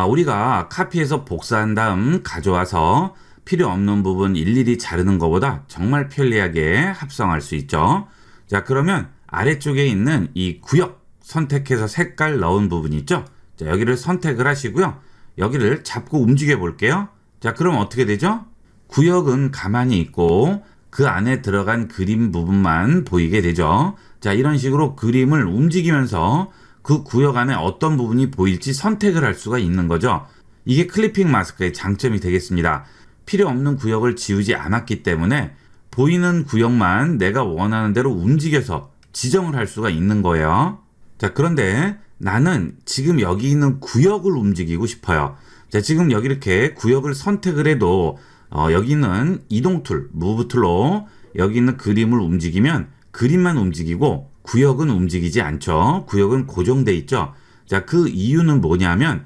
우리가 카피해서 복사한 다음 가져와서 필요 없는 부분 일일이 자르는 것보다 정말 편리하게 합성할 수 있죠. 자, 그러면 아래쪽에 있는 이 구역 선택해서 색깔 넣은 부분 있죠? 자, 여기를 선택을 하시고요. 여기를 잡고 움직여 볼게요. 자, 그럼 어떻게 되죠? 구역은 가만히 있고 그 안에 들어간 그림 부분만 보이게 되죠. 자, 이런 식으로 그림을 움직이면서 그 구역 안에 어떤 부분이 보일지 선택을 할 수가 있는 거죠. 이게 클리핑 마스크의 장점이 되겠습니다. 필요 없는 구역을 지우지 않았기 때문에 보이는 구역만 내가 원하는 대로 움직여서 지정을 할 수가 있는 거예요. 자, 그런데 나는 지금 여기 있는 구역을 움직이고 싶어요. 자, 지금 여기 이렇게 구역을 선택을 해도 여기 있는 이동 툴, 무브 툴로 여기 있는 그림을 움직이면 그림만 움직이고 구역은 움직이지 않죠. 구역은 고정돼 있죠. 자, 그 이유는 뭐냐면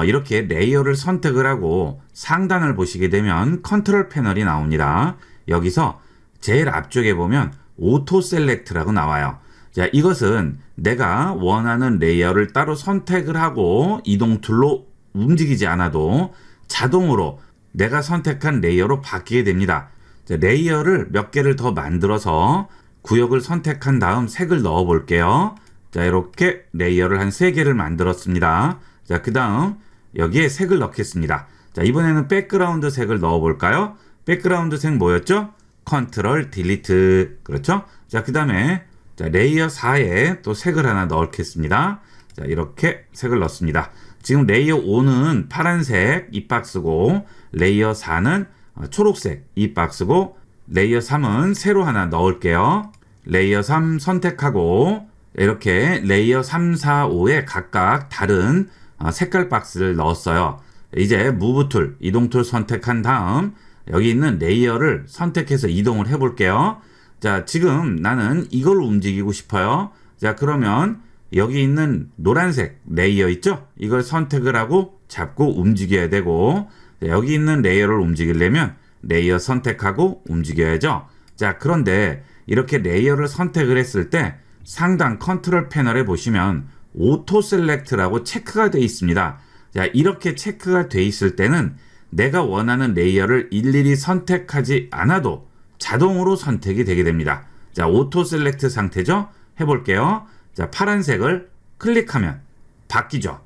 이렇게 레이어를 선택을 하고 상단을 보시게 되면 컨트롤 패널이 나옵니다. 여기서 제일 앞쪽에 보면 오토 셀렉트라고 나와요. 자, 이것은 내가 원하는 레이어를 따로 선택을 하고 이동 툴로 움직이지 않아도 자동으로 내가 선택한 레이어로 바뀌게 됩니다. 자, 레이어를 몇 개를 더 만들어서 구역을 선택한 다음 색을 넣어 볼게요. 자, 이렇게 레이어를 한 3개를 만들었습니다. 자, 그 다음 여기에 색을 넣겠습니다. 자, 이번에는 백그라운드 색을 넣어 볼까요? 백그라운드 색 뭐였죠? 컨트롤 딜리트. 그렇죠? 자, 그 다음에 자, 레이어 4에 또 색을 하나 넣겠습니다. 자, 이렇게 색을 넣습니다. 지금 레이어 5는 파란색 이 박스고 레이어 4는 초록색 이 박스고 레이어 3은 새로 하나 넣을게요. 레이어 3 선택하고 이렇게 레이어 3, 4, 5에 각각 다른 색깔 박스를 넣었어요. 이제 무브 툴, 이동 툴 선택한 다음 여기 있는 레이어를 선택해서 이동을 해 볼게요. 자, 지금 나는 이걸 움직이고 싶어요. 자, 그러면 여기 있는 노란색 레이어 있죠? 이걸 선택을 하고 잡고 움직여야 되고 자, 여기 있는 레이어를 움직이려면 레이어 선택하고 움직여야죠. 자, 그런데 이렇게 레이어를 선택을 했을 때 상단 컨트롤 패널에 보시면 오토 셀렉트라고 체크가 되어 있습니다. 자, 이렇게 체크가 되어 있을 때는 내가 원하는 레이어를 일일이 선택하지 않아도 자동으로 선택이 되게 됩니다. 자, 오토 셀렉트 상태죠? 해볼게요. 자, 파란색을 클릭하면 바뀌죠.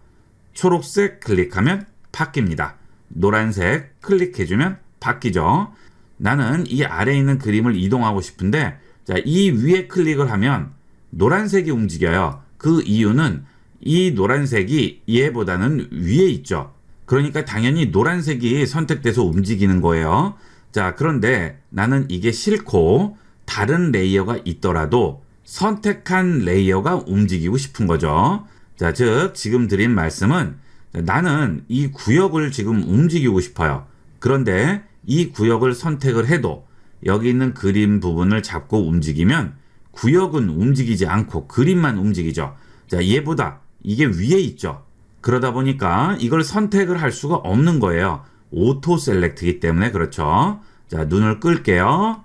초록색 클릭하면 바뀝니다. 노란색 클릭해주면 바뀌죠. 나는 이 아래에 있는 그림을 이동하고 싶은데, 자, 이 위에 클릭을 하면 노란색이 움직여요. 그 이유는 이 노란색이 얘보다는 위에 있죠. 그러니까 당연히 노란색이 선택돼서 움직이는 거예요. 자, 그런데 나는 이게 싫고 다른 레이어가 있더라도 선택한 레이어가 움직이고 싶은 거죠. 자, 즉 지금 드린 말씀은 나는 이 구역을 지금 움직이고 싶어요. 그런데 이 구역을 선택을 해도 여기 있는 그림 부분을 잡고 움직이면 구역은 움직이지 않고 그림만 움직이죠. 자, 얘보다 이게 위에 있죠. 그러다 보니까 이걸 선택을 할 수가 없는 거예요. 오토 셀렉트이기 때문에 그렇죠. 자, 눈을 끌게요.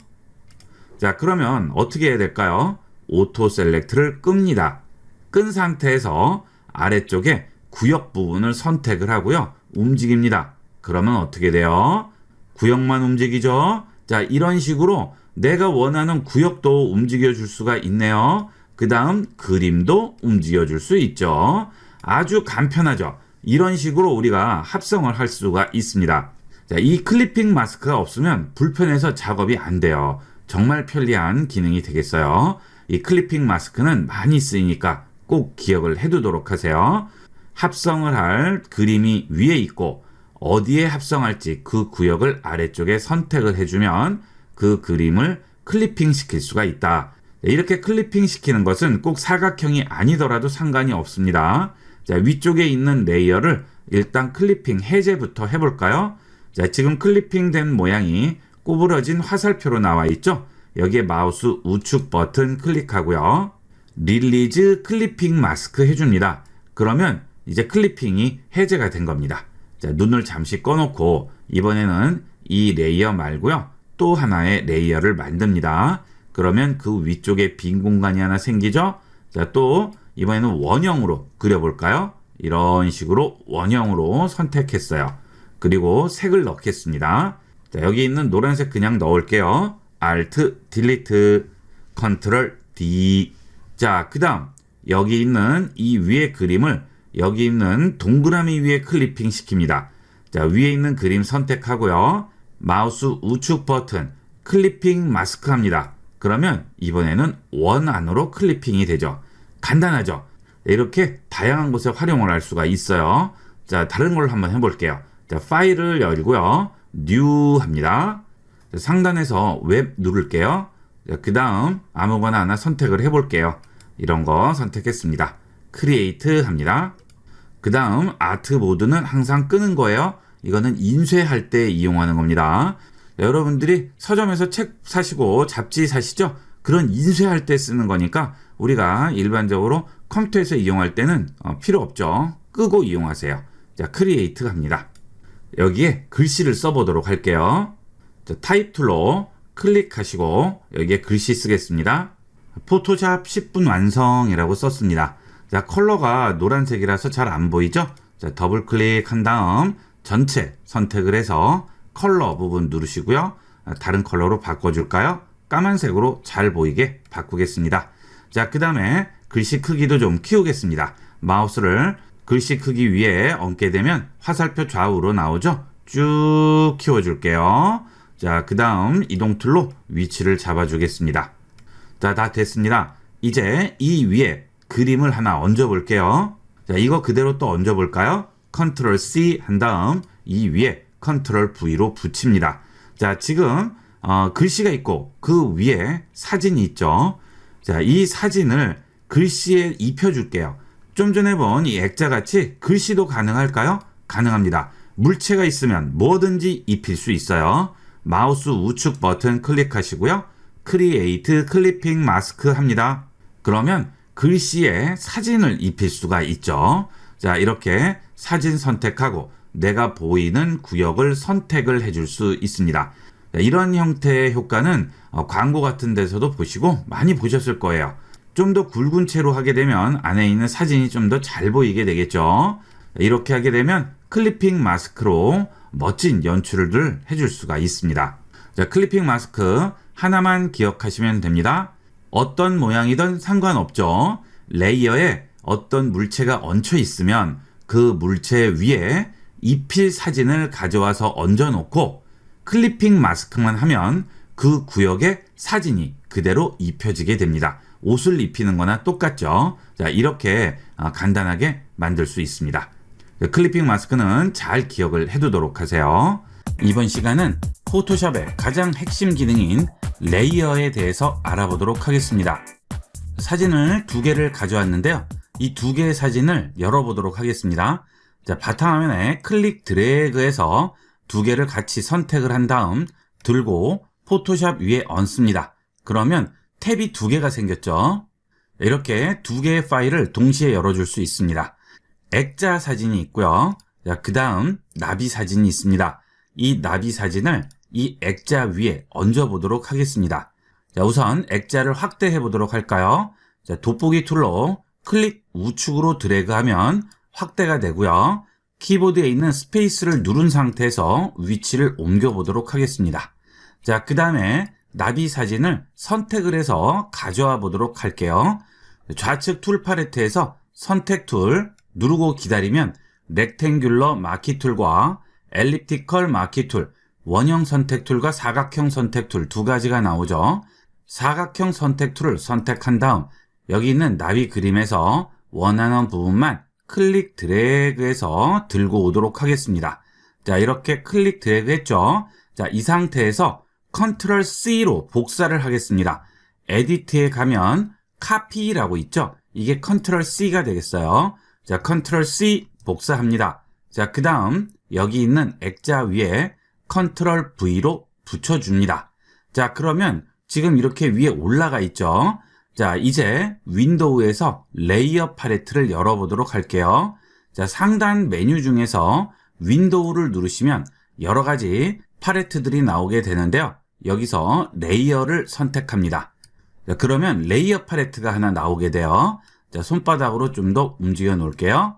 자, 그러면 어떻게 해야 될까요? 오토 셀렉트를 끕니다. 끈 상태에서 아래쪽에 구역 부분을 선택을 하고요. 움직입니다. 그러면 어떻게 돼요? 구역만 움직이죠. 자, 이런 식으로 내가 원하는 구역도 움직여줄 수가 있네요. 그 다음 그림도 움직여줄 수 있죠. 아주 간편하죠. 이런 식으로 우리가 합성을 할 수가 있습니다. 자, 이 클리핑 마스크가 없으면 불편해서 작업이 안 돼요. 정말 편리한 기능이 되겠어요. 이 클리핑 마스크는 많이 쓰이니까 꼭 기억을 해두도록 하세요. 합성을 할 그림이 위에 있고 어디에 합성할지 그 구역을 아래쪽에 선택을 해주면 그 그림을 클리핑 시킬 수가 있다. 이렇게 클리핑 시키는 것은 꼭 사각형이 아니더라도 상관이 없습니다. 자, 위쪽에 있는 레이어를 일단 클리핑 해제부터 해볼까요? 자, 지금 클리핑 된 모양이 구부러진 화살표로 나와 있죠? 여기에 마우스 우측 버튼 클릭하고요. 릴리즈 클리핑 마스크 해줍니다. 그러면 이제 클리핑이 해제가 된 겁니다. 자, 눈을 잠시 꺼놓고 이번에는 이 레이어 말고요. 또 하나의 레이어를 만듭니다. 그러면 그 위쪽에 빈 공간이 하나 생기죠? 자, 또 이번에는 원형으로 그려볼까요? 이런 식으로 원형으로 선택했어요. 그리고 색을 넣겠습니다. 자, 여기 있는 노란색 그냥 넣을게요. Alt, Delete, Ctrl, D. 자, 그 다음 여기 있는 이 위에 그림을 여기 있는 동그라미 위에 클리핑 시킵니다. 자, 위에 있는 그림 선택하고요. 마우스 우측 버튼 클리핑 마스크 합니다. 그러면 이번에는 원 안으로 클리핑이 되죠. 간단하죠? 이렇게 다양한 곳에 활용을 할 수가 있어요. 자, 다른 걸로 한번 해볼게요. 자, 파일을 열고요. 뉴 합니다. 자, 상단에서 웹 누를게요. 그 다음 아무거나 하나 선택을 해볼게요. 이런 거 선택했습니다. 크리에이트 합니다. 그 다음 아트 모드는 항상 끄는 거예요. 이거는 인쇄할 때 이용하는 겁니다. 여러분들이 서점에서 책 사시고 잡지 사시죠? 그런 인쇄할 때 쓰는 거니까 우리가 일반적으로 컴퓨터에서 이용할 때는 필요 없죠. 끄고 이용하세요. 자, 크리에이트 합니다. 여기에 글씨를 써보도록 할게요. 자, 타입 툴로 클릭하시고 여기에 글씨 쓰겠습니다. 포토샵 10분 완성이라고 썼습니다. 자, 컬러가 노란색이라서 잘 안 보이죠? 자, 더블 클릭한 다음 전체 선택을 해서 컬러 부분 누르시고요. 다른 컬러로 바꿔줄까요? 까만색으로 잘 보이게 바꾸겠습니다. 자, 그 다음에 글씨 크기도 좀 키우겠습니다. 마우스를 글씨 크기 위에 얹게 되면 화살표 좌우로 나오죠? 쭉 키워줄게요. 자, 그 다음 이동 툴로 위치를 잡아주겠습니다. 자, 다 됐습니다. 이제 이 위에 그림을 하나 얹어볼게요. 자, 이거 그대로 또 얹어볼까요? Ctrl C 한 다음 이 위에 Ctrl V로 붙입니다. 자, 지금 글씨가 있고 그 위에 사진이 있죠. 자, 이 사진을 글씨에 입혀줄게요. 좀 전에 본 이 액자같이 글씨도 가능할까요? 가능합니다. 물체가 있으면 뭐든지 입힐 수 있어요. 마우스 우측 버튼 클릭하시고요. 크리에이트 클리핑 마스크 합니다. 그러면 글씨에 사진을 입힐 수가 있죠. 자, 이렇게 사진 선택하고 내가 보이는 구역을 선택을 해줄 수 있습니다. 이런 형태의 효과는 광고 같은 데서도 보시고 많이 보셨을 거예요. 좀 더 굵은 채로 하게 되면 안에 있는 사진이 좀 더 잘 보이게 되겠죠. 이렇게 하게 되면 클리핑 마스크로 멋진 연출을 해줄 수가 있습니다. 자, 클리핑 마스크 하나만 기억하시면 됩니다. 어떤 모양이든 상관없죠. 레이어에 어떤 물체가 얹혀 있으면 그 물체 위에 입힐 사진을 가져와서 얹어 놓고 클리핑 마스크만 하면 그 구역에 사진이 그대로 입혀지게 됩니다. 옷을 입히는 거나 똑같죠. 자, 이렇게 간단하게 만들 수 있습니다. 클리핑 마스크는 잘 기억을 해두도록 하세요. 이번 시간은 포토샵의 가장 핵심 기능인 레이어에 대해서 알아보도록 하겠습니다. 사진을 두 개를 가져왔는데요. 이 두 개의 사진을 열어보도록 하겠습니다. 자, 바탕화면에 클릭 드래그해서 두 개를 같이 선택을 한 다음 들고 포토샵 위에 얹습니다. 그러면 탭이 두 개가 생겼죠. 이렇게 두 개의 파일을 동시에 열어줄 수 있습니다. 액자 사진이 있고요. 그 다음 나비 사진이 있습니다. 이 나비 사진을 이 액자 위에 얹어 보도록 하겠습니다. 자, 우선 액자를 확대해 보도록 할까요? 자, 돋보기 툴로 클릭 우측으로 드래그하면 확대가 되고요. 키보드에 있는 스페이스를 누른 상태에서 위치를 옮겨 보도록 하겠습니다. 자, 그 다음에 나비 사진을 선택을 해서 가져와 보도록 할게요. 좌측 툴 팔레트에서 선택 툴 누르고 기다리면 렉탱귤러 마키 툴과 엘립티컬 마키 툴, 원형 선택 툴과 사각형 선택 툴 두 가지가 나오죠. 사각형 선택 툴을 선택한 다음 여기 있는 나비 그림에서 원하는 부분만 클릭 드래그해서 들고 오도록 하겠습니다. 자, 이렇게 클릭 드래그 했죠. 자, 이 상태에서 컨트롤 C로 복사를 하겠습니다. 에디트에 가면 카피라고 있죠. 이게 컨트롤 C가 되겠어요. 자, 컨트롤 C 복사합니다. 자, 그 다음 여기 있는 액자 위에 컨트롤 V로 붙여줍니다. 자, 그러면 지금 이렇게 위에 올라가 있죠. 자, 이제 윈도우에서 레이어 팔레트를 열어보도록 할게요. 자, 상단 메뉴 중에서 윈도우를 누르시면 여러 가지 팔레트들이 나오게 되는데요. 여기서 레이어를 선택합니다. 자, 그러면 레이어 팔레트가 하나 나오게 돼요. 자, 손바닥으로 좀 더 움직여 놓을게요.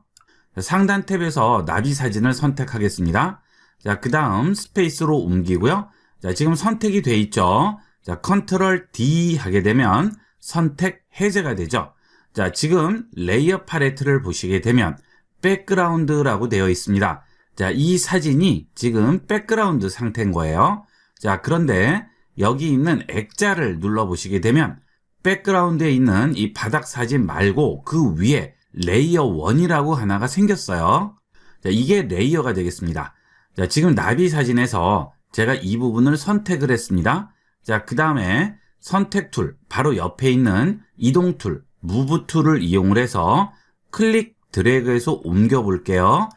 자, 상단 탭에서 나비 사진을 선택하겠습니다. 자, 그 다음 스페이스로 옮기고요. 자, 지금 선택이 돼 있죠. 자, 컨트롤 D 하게 되면 선택 해제가 되죠. 자, 지금 레이어 팔레트를 보시게 되면 백그라운드라고 되어 있습니다. 자, 이 사진이 지금 백그라운드 상태인 거예요. 자, 그런데 여기 있는 액자를 눌러보시게 되면 백그라운드에 있는 이 바닥 사진 말고 그 위에 레이어 1이라고 하나가 생겼어요. 자, 이게 레이어가 되겠습니다. 자, 지금 나비 사진에서 제가 이 부분을 선택을 했습니다. 자, 그 다음에 선택 툴, 바로 옆에 있는 이동 툴, 무브 툴을 이용을 해서 클릭 드래그해서 옮겨 볼게요.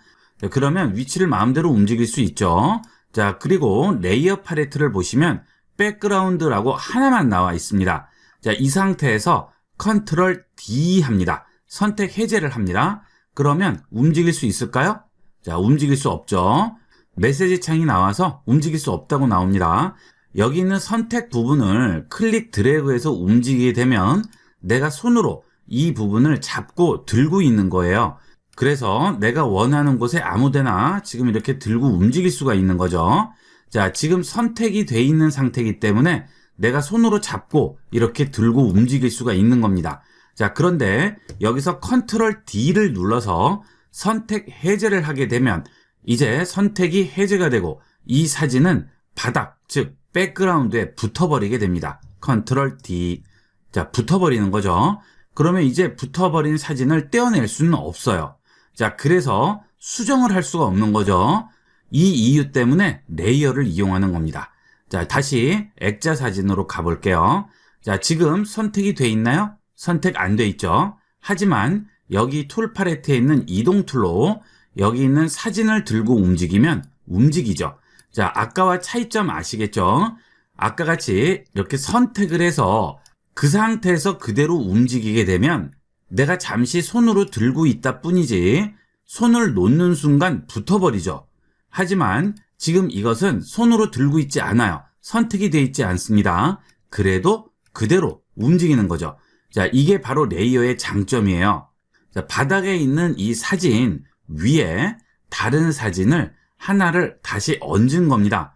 자, 그러면 위치를 마음대로 움직일 수 있죠. 자, 그리고 레이어 팔레트를 보시면 백그라운드라고 하나만 나와 있습니다. 자, 이 상태에서 컨트롤 D 합니다. 선택 해제를 합니다. 그러면 움직일 수 있을까요? 자, 움직일 수 없죠. 메시지 창이 나와서 움직일 수 없다고 나옵니다. 여기 있는 선택 부분을 클릭 드래그해서 움직이게 되면 내가 손으로 이 부분을 잡고 들고 있는 거예요. 그래서 내가 원하는 곳에 아무데나 지금 이렇게 들고 움직일 수가 있는 거죠. 자, 지금 선택이 돼 있는 상태이기 때문에 내가 손으로 잡고 이렇게 들고 움직일 수가 있는 겁니다. 자, 그런데 여기서 컨트롤 D를 눌러서 선택 해제를 하게 되면 이제 선택이 해제가 되고 이 사진은 바닥, 즉 백그라운드에 붙어버리게 됩니다. 컨트롤 D. 자, 붙어버리는 거죠. 그러면 이제 붙어버린 사진을 떼어낼 수는 없어요. 자, 그래서 수정을 할 수가 없는 거죠. 이 이유 때문에 레이어를 이용하는 겁니다. 자, 다시 액자 사진으로 가볼게요. 자, 지금 선택이 돼 있나요? 선택 안 돼 있죠. 하지만 여기 툴 팔레트에 있는 이동 툴로 여기 있는 사진을 들고 움직이면 움직이죠. 자, 아까와 차이점 아시겠죠? 아까 같이 이렇게 선택을 해서 그 상태에서 그대로 움직이게 되면 내가 잠시 손으로 들고 있다 뿐이지 손을 놓는 순간 붙어버리죠. 하지만 지금 이것은 손으로 들고 있지 않아요. 선택이 되어 있지 않습니다. 그래도 그대로 움직이는 거죠. 자, 이게 바로 레이어의 장점이에요. 자, 바닥에 있는 이 사진 위에 다른 사진을 하나를 다시 얹은 겁니다.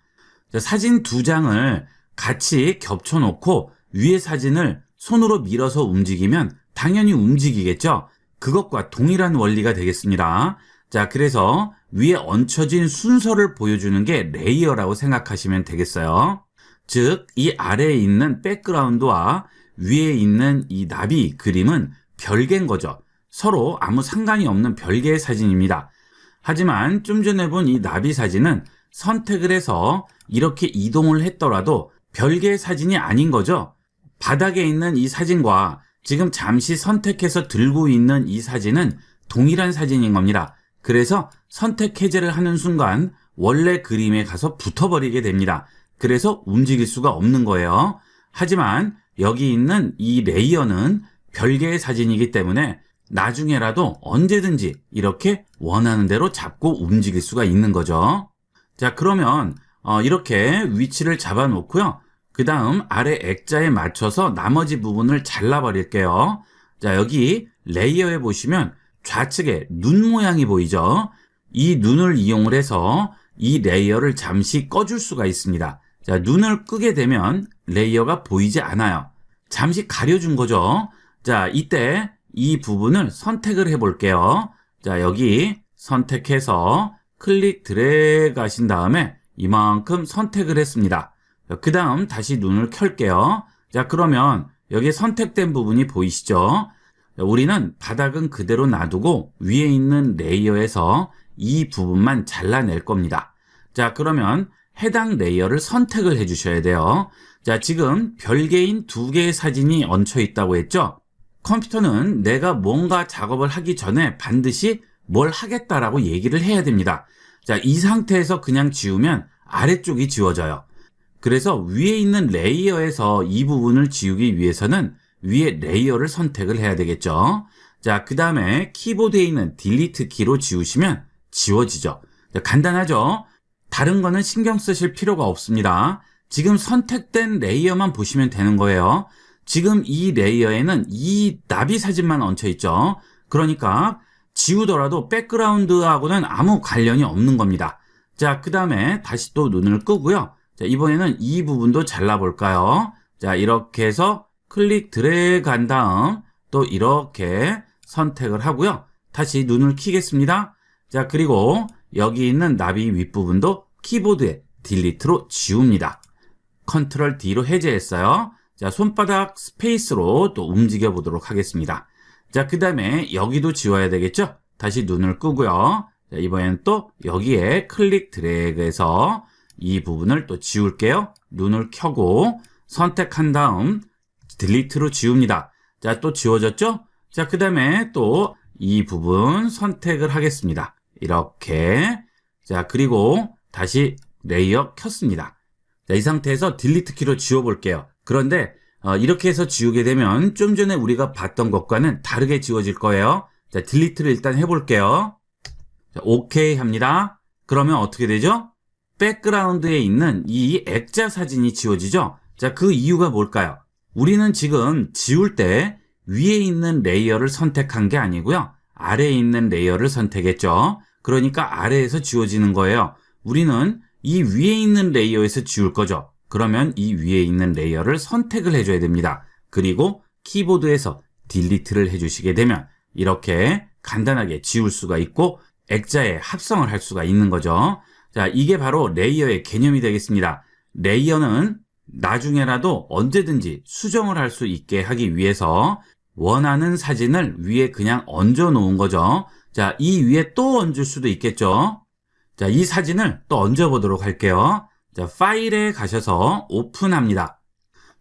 자, 사진 두 장을 같이 겹쳐 놓고 위에 사진을 손으로 밀어서 움직이면 당연히 움직이겠죠. 그것과 동일한 원리가 되겠습니다. 자, 그래서 위에 얹혀진 순서를 보여주는 게 레이어라고 생각하시면 되겠어요. 즉, 이 아래에 있는 백그라운드와 위에 있는 이 나비 그림은 별개인 거죠. 서로 아무 상관이 없는 별개의 사진입니다. 하지만 좀 전에 본 이 나비 사진은 선택을 해서 이렇게 이동을 했더라도 별개의 사진이 아닌 거죠. 바닥에 있는 이 사진과 지금 잠시 선택해서 들고 있는 이 사진은 동일한 사진인 겁니다. 그래서 선택 해제를 하는 순간 원래 그림에 가서 붙어버리게 됩니다. 그래서 움직일 수가 없는 거예요. 하지만 여기 있는 이 레이어는 별개의 사진이기 때문에 나중에라도 언제든지 이렇게 원하는 대로 잡고 움직일 수가 있는 거죠. 자, 그러면 이렇게 위치를 잡아 놓고요. 그 다음 아래 액자에 맞춰서 나머지 부분을 잘라버릴게요. 자, 여기 레이어에 보시면 좌측에 눈 모양이 보이죠? 이 눈을 이용을 해서 이 레이어를 잠시 꺼줄 수가 있습니다. 자, 눈을 끄게 되면 레이어가 보이지 않아요. 잠시 가려준 거죠. 자, 이때 이 부분을 선택을 해볼게요. 자, 여기 선택해서 클릭 드래그 하신 다음에 이만큼 선택을 했습니다. 그 다음 다시 눈을 켤게요. 자, 그러면 여기 선택된 부분이 보이시죠? 우리는 바닥은 그대로 놔두고 위에 있는 레이어에서 이 부분만 잘라낼 겁니다. 자, 그러면 해당 레이어를 선택을 해주셔야 돼요. 자, 지금 별개인 두 개의 사진이 얹혀 있다고 했죠? 컴퓨터는 내가 뭔가 작업을 하기 전에 반드시 뭘 하겠다라고 얘기를 해야 됩니다. 자, 이 상태에서 그냥 지우면 아래쪽이 지워져요. 그래서 위에 있는 레이어에서 이 부분을 지우기 위해서는 위에 레이어를 선택을 해야 되겠죠. 자, 그 다음에 키보드에 있는 딜리트 키로 지우시면 지워지죠. 자, 간단하죠? 다른 거는 신경 쓰실 필요가 없습니다. 지금 선택된 레이어만 보시면 되는 거예요. 지금 이 레이어에는 이 나비 사진만 얹혀 있죠. 그러니까 지우더라도 백그라운드하고는 아무 관련이 없는 겁니다. 자, 그 다음에 다시 또 눈을 끄고요. 자, 이번에는 이 부분도 잘라볼까요? 자, 이렇게 해서 클릭 드래그 한 다음 또 이렇게 선택을 하고요. 다시 눈을 켜겠습니다. 자, 그리고 여기 있는 나비 윗부분도 키보드에 딜리트로 지웁니다. 컨트롤 D로 해제했어요. 자, 손바닥 스페이스로 또 움직여 보도록 하겠습니다. 자, 그 다음에 여기도 지워야 되겠죠? 다시 눈을 끄고요. 자, 이번엔 또 여기에 클릭 드래그해서 이 부분을 또 지울게요. 눈을 켜고 선택한 다음 딜리트로 지웁니다. 자, 또 지워졌죠? 자, 그 다음에 또 이 부분 선택을 하겠습니다. 이렇게. 자, 그리고 다시 레이어 켰습니다. 자, 이 상태에서 딜리트 키로 지워볼게요. 그런데 이렇게 해서 지우게 되면 좀 전에 우리가 봤던 것과는 다르게 지워질 거예요. 자, 딜리트를 일단 해볼게요. 자, 오케이 합니다. 그러면 어떻게 되죠? 백그라운드에 있는 이 액자 사진이 지워지죠? 자, 그 이유가 뭘까요? 우리는 지금 지울 때 위에 있는 레이어를 선택한 게 아니고요. 아래에 있는 레이어를 선택했죠. 그러니까 아래에서 지워지는 거예요. 우리는 이 위에 있는 레이어에서 지울 거죠. 그러면 이 위에 있는 레이어를 선택을 해줘야 됩니다. 그리고 키보드에서 딜리트를 해주시게 되면 이렇게 간단하게 지울 수가 있고 액자에 합성을 할 수가 있는 거죠. 자, 이게 바로 레이어의 개념이 되겠습니다. 레이어는 나중에라도 언제든지 수정을 할 수 있게 하기 위해서 원하는 사진을 위에 그냥 얹어 놓은 거죠. 자, 이 위에 또 얹을 수도 있겠죠. 자, 이 사진을 또 얹어 보도록 할게요. 자, 파일에 가셔서 오픈합니다.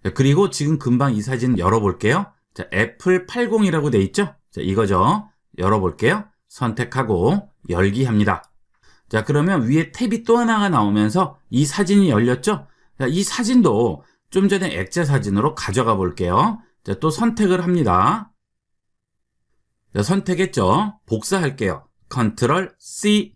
자, 그리고 지금 금방 이 사진 열어볼게요. 자, 애플 80이라고 돼 있죠? 자, 이거죠. 열어볼게요. 선택하고 열기 합니다. 자, 그러면 위에 탭이 또 하나가 나오면서 이 사진이 열렸죠? 자, 이 사진도 좀 전에 액자 사진으로 가져가 볼게요. 자, 또 선택을 합니다. 자, 선택했죠? 복사할게요. 컨트롤 C.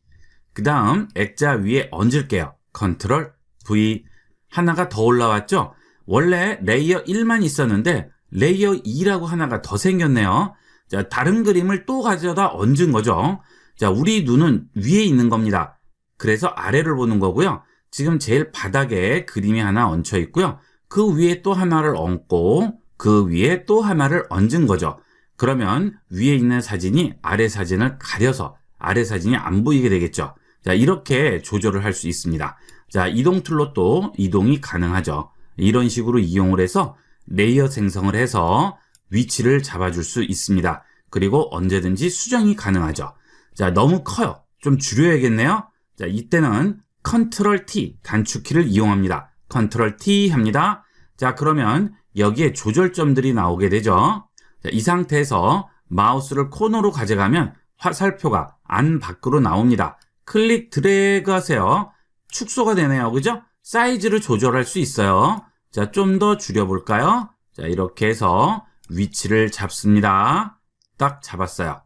그 다음 액자 위에 얹을게요. 컨트롤 V. 하나가 더 올라왔죠? 원래 레이어 1만 있었는데 레이어 2라고 하나가 더 생겼네요. 자, 다른 그림을 또 가져다 얹은 거죠. 자, 우리 눈은 위에 있는 겁니다. 그래서 아래를 보는 거고요. 지금 제일 바닥에 그림이 하나 얹혀 있고요. 그 위에 또 하나를 얹고 그 위에 또 하나를 얹은 거죠. 그러면 위에 있는 사진이 아래 사진을 가려서 아래 사진이 안 보이게 되겠죠. 자, 이렇게 조절을 할 수 있습니다. 자, 이동 툴로 또 이동이 가능하죠. 이런 식으로 이용을 해서 레이어 생성을 해서 위치를 잡아줄 수 있습니다. 그리고 언제든지 수정이 가능하죠. 자, 너무 커요. 좀 줄여야겠네요. 자, 이때는 컨트롤 T 단축키를 이용합니다. 컨트롤 T 합니다. 자, 그러면 여기에 조절점들이 나오게 되죠. 자, 이 상태에서 마우스를 코너로 가져가면 화살표가 안 밖으로 나옵니다. 클릭 드래그 하세요. 축소가 되네요. 그죠? 사이즈를 조절할 수 있어요. 자, 좀 더 줄여볼까요? 자, 이렇게 해서 위치를 잡습니다. 딱 잡았어요.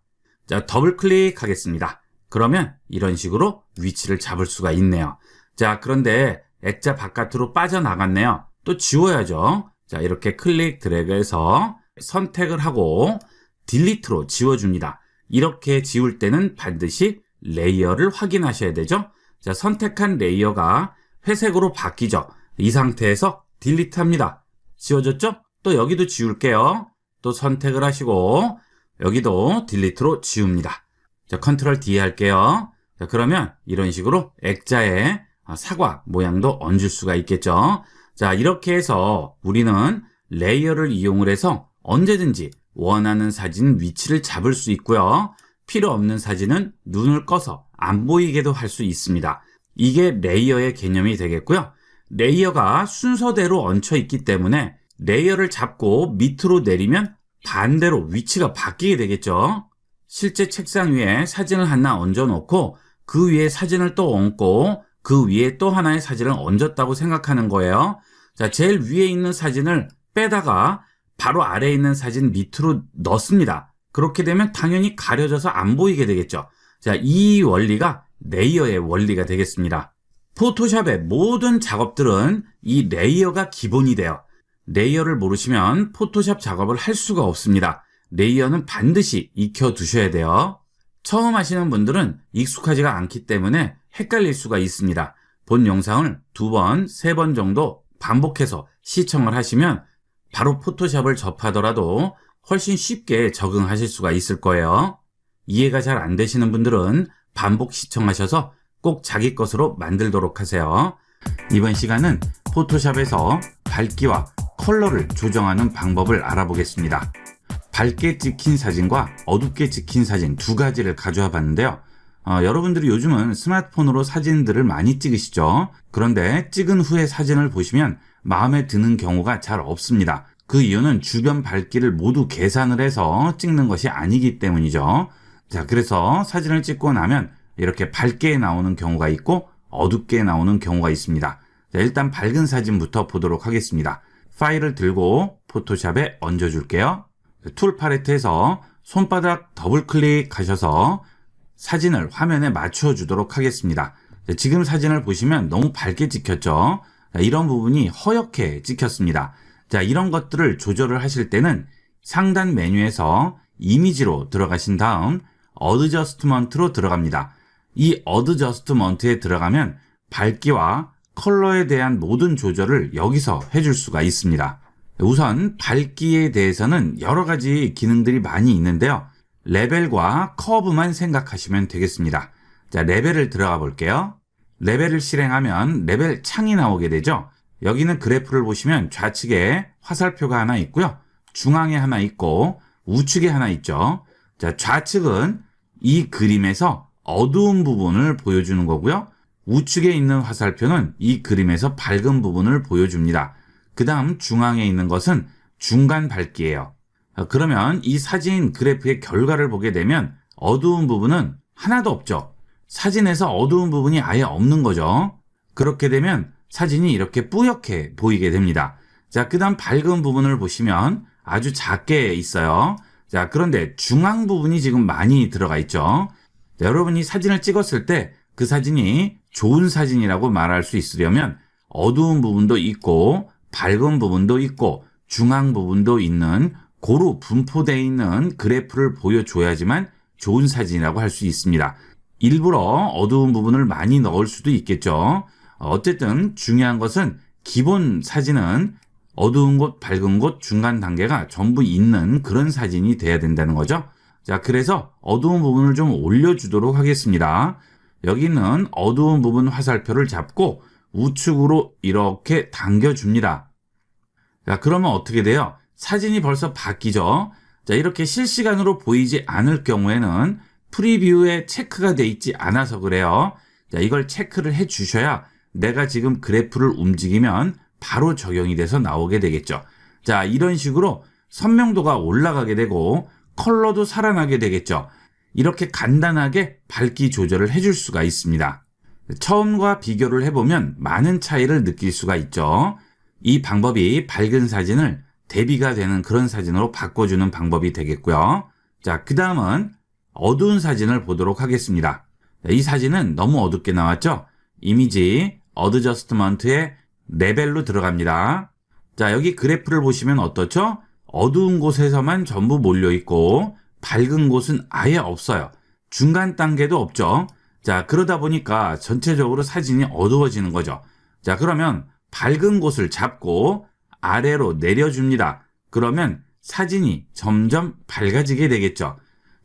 자, 더블 클릭하겠습니다. 그러면 이런 식으로 위치를 잡을 수가 있네요. 자, 그런데 액자 바깥으로 빠져나갔네요. 또 지워야죠. 자, 이렇게 클릭 드래그해서 선택을 하고 딜리트로 지워줍니다. 이렇게 지울 때는 반드시 레이어를 확인하셔야 되죠. 자, 선택한 레이어가 회색으로 바뀌죠. 이 상태에서 딜리트 합니다. 지워졌죠? 또 여기도 지울게요. 또 선택을 하시고 여기도 딜리트로 지웁니다. 자, 컨트롤 D 할게요. 자, 그러면 이런 식으로 액자에 사과 모양도 얹을 수가 있겠죠. 자, 이렇게 해서 우리는 레이어를 이용을 해서 언제든지 원하는 사진 위치를 잡을 수 있고요. 필요 없는 사진은 눈을 꺼서 안 보이게도 할 수 있습니다. 이게 레이어의 개념이 되겠고요. 레이어가 순서대로 얹혀 있기 때문에 레이어를 잡고 밑으로 내리면 반대로 위치가 바뀌게 되겠죠. 실제 책상 위에 사진을 하나 얹어 놓고 그 위에 사진을 또 얹고 그 위에 또 하나의 사진을 얹었다고 생각하는 거예요. 자, 제일 위에 있는 사진을 빼다가 바로 아래에 있는 사진 밑으로 넣습니다. 그렇게 되면 당연히 가려져서 안 보이게 되겠죠. 자, 이 원리가 레이어의 원리가 되겠습니다. 포토샵의 모든 작업들은 이 레이어가 기본이 돼요. 레이어를 모르시면 포토샵 작업을 할 수가 없습니다. 레이어는 반드시 익혀두셔야 돼요. 처음 하시는 분들은 익숙하지가 않기 때문에 헷갈릴 수가 있습니다. 본 영상을 2번, 3번 정도 반복해서 시청을 하시면 바로 포토샵을 접하더라도 훨씬 쉽게 적응하실 수가 있을 거예요. 이해가 잘 안 되시는 분들은 반복 시청하셔서 꼭 자기 것으로 만들도록 하세요. 이번 시간은 포토샵에서 밝기와 컬러를 조정하는 방법을 알아보겠습니다. 밝게 찍힌 사진과 어둡게 찍힌 사진 두 가지를 가져와 봤는데요. 여러분들이 요즘은 스마트폰으로 사진들을 많이 찍으시죠. 그런데 찍은 후에 사진을 보시면 마음에 드는 경우가 잘 없습니다. 그 이유는 주변 밝기를 모두 계산을 해서 찍는 것이 아니기 때문이죠. 자, 그래서 사진을 찍고 나면 이렇게 밝게 나오는 경우가 있고 어둡게 나오는 경우가 있습니다. 자, 일단 밝은 사진부터 보도록 하겠습니다. 파일을 들고 포토샵에 얹어줄게요. 툴 팔레트에서 손바닥 더블 클릭하셔서 사진을 화면에 맞춰주도록 하겠습니다. 자, 지금 사진을 보시면 너무 밝게 찍혔죠. 자, 이런 부분이 허옇게 찍혔습니다. 자, 이런 것들을 조절을 하실 때는 상단 메뉴에서 이미지로 들어가신 다음 어드저스트먼트로 들어갑니다. 이 어드저스트먼트에 들어가면 밝기와 컬러에 대한 모든 조절을 여기서 해줄 수가 있습니다. 우선 밝기에 대해서는 여러 가지 기능들이 많이 있는데요. 레벨과 커브만 생각하시면 되겠습니다. 자, 레벨을 들어가 볼게요. 레벨을 실행하면 레벨 창이 나오게 되죠. 여기는 그래프를 보시면 좌측에 화살표가 하나 있고요. 중앙에 하나 있고 우측에 하나 있죠. 자, 좌측은 이 그림에서 어두운 부분을 보여주는 거고요. 우측에 있는 화살표는 이 그림에서 밝은 부분을 보여줍니다. 그 다음 중앙에 있는 것은 중간 밝기예요. 그러면 이 사진 그래프의 결과를 보게 되면 어두운 부분은 하나도 없죠. 사진에서 어두운 부분이 아예 없는 거죠. 그렇게 되면 사진이 이렇게 뿌옇게 보이게 됩니다. 자, 그 다음 밝은 부분을 보시면 아주 작게 있어요. 자, 그런데 중앙 부분이 지금 많이 들어가 있죠. 자, 여러분이 사진을 찍었을 때 그 사진이 좋은 사진이라고 말할 수 있으려면 어두운 부분도 있고 밝은 부분도 있고 중앙 부분도 있는 고루 분포되어 있는 그래프를 보여줘야지만 좋은 사진이라고 할 수 있습니다. 일부러 어두운 부분을 많이 넣을 수도 있겠죠. 어쨌든 중요한 것은 기본 사진은 어두운 곳, 밝은 곳, 중간 단계가 전부 있는 그런 사진이 돼야 된다는 거죠. 자, 그래서 어두운 부분을 좀 올려주도록 하겠습니다. 여기는 어두운 부분 화살표를 잡고 우측으로 이렇게 당겨줍니다. 자, 그러면 어떻게 돼요? 사진이 벌써 바뀌죠? 자, 이렇게 실시간으로 보이지 않을 경우에는 프리뷰에 체크가 돼 있지 않아서 그래요. 자, 이걸 체크를 해 주셔야 내가 지금 그래프를 움직이면 바로 적용이 돼서 나오게 되겠죠. 자, 이런 식으로 선명도가 올라가게 되고 컬러도 살아나게 되겠죠. 이렇게 간단하게 밝기 조절을 해줄 수가 있습니다. 처음과 비교를 해보면 많은 차이를 느낄 수가 있죠. 이 방법이 밝은 사진을 대비가 되는 그런 사진으로 바꿔주는 방법이 되겠고요. 자, 그 다음은 어두운 사진을 보도록 하겠습니다. 이 사진은 너무 어둡게 나왔죠? 이미지 어드저스트먼트의 레벨로 들어갑니다. 자, 여기 그래프를 보시면 어떻죠? 어두운 곳에서만 전부 몰려있고 밝은 곳은 아예 없어요. 중간 단계도 없죠. 자, 그러다 보니까 전체적으로 사진이 어두워지는 거죠. 자, 그러면 밝은 곳을 잡고 아래로 내려줍니다. 그러면 사진이 점점 밝아지게 되겠죠.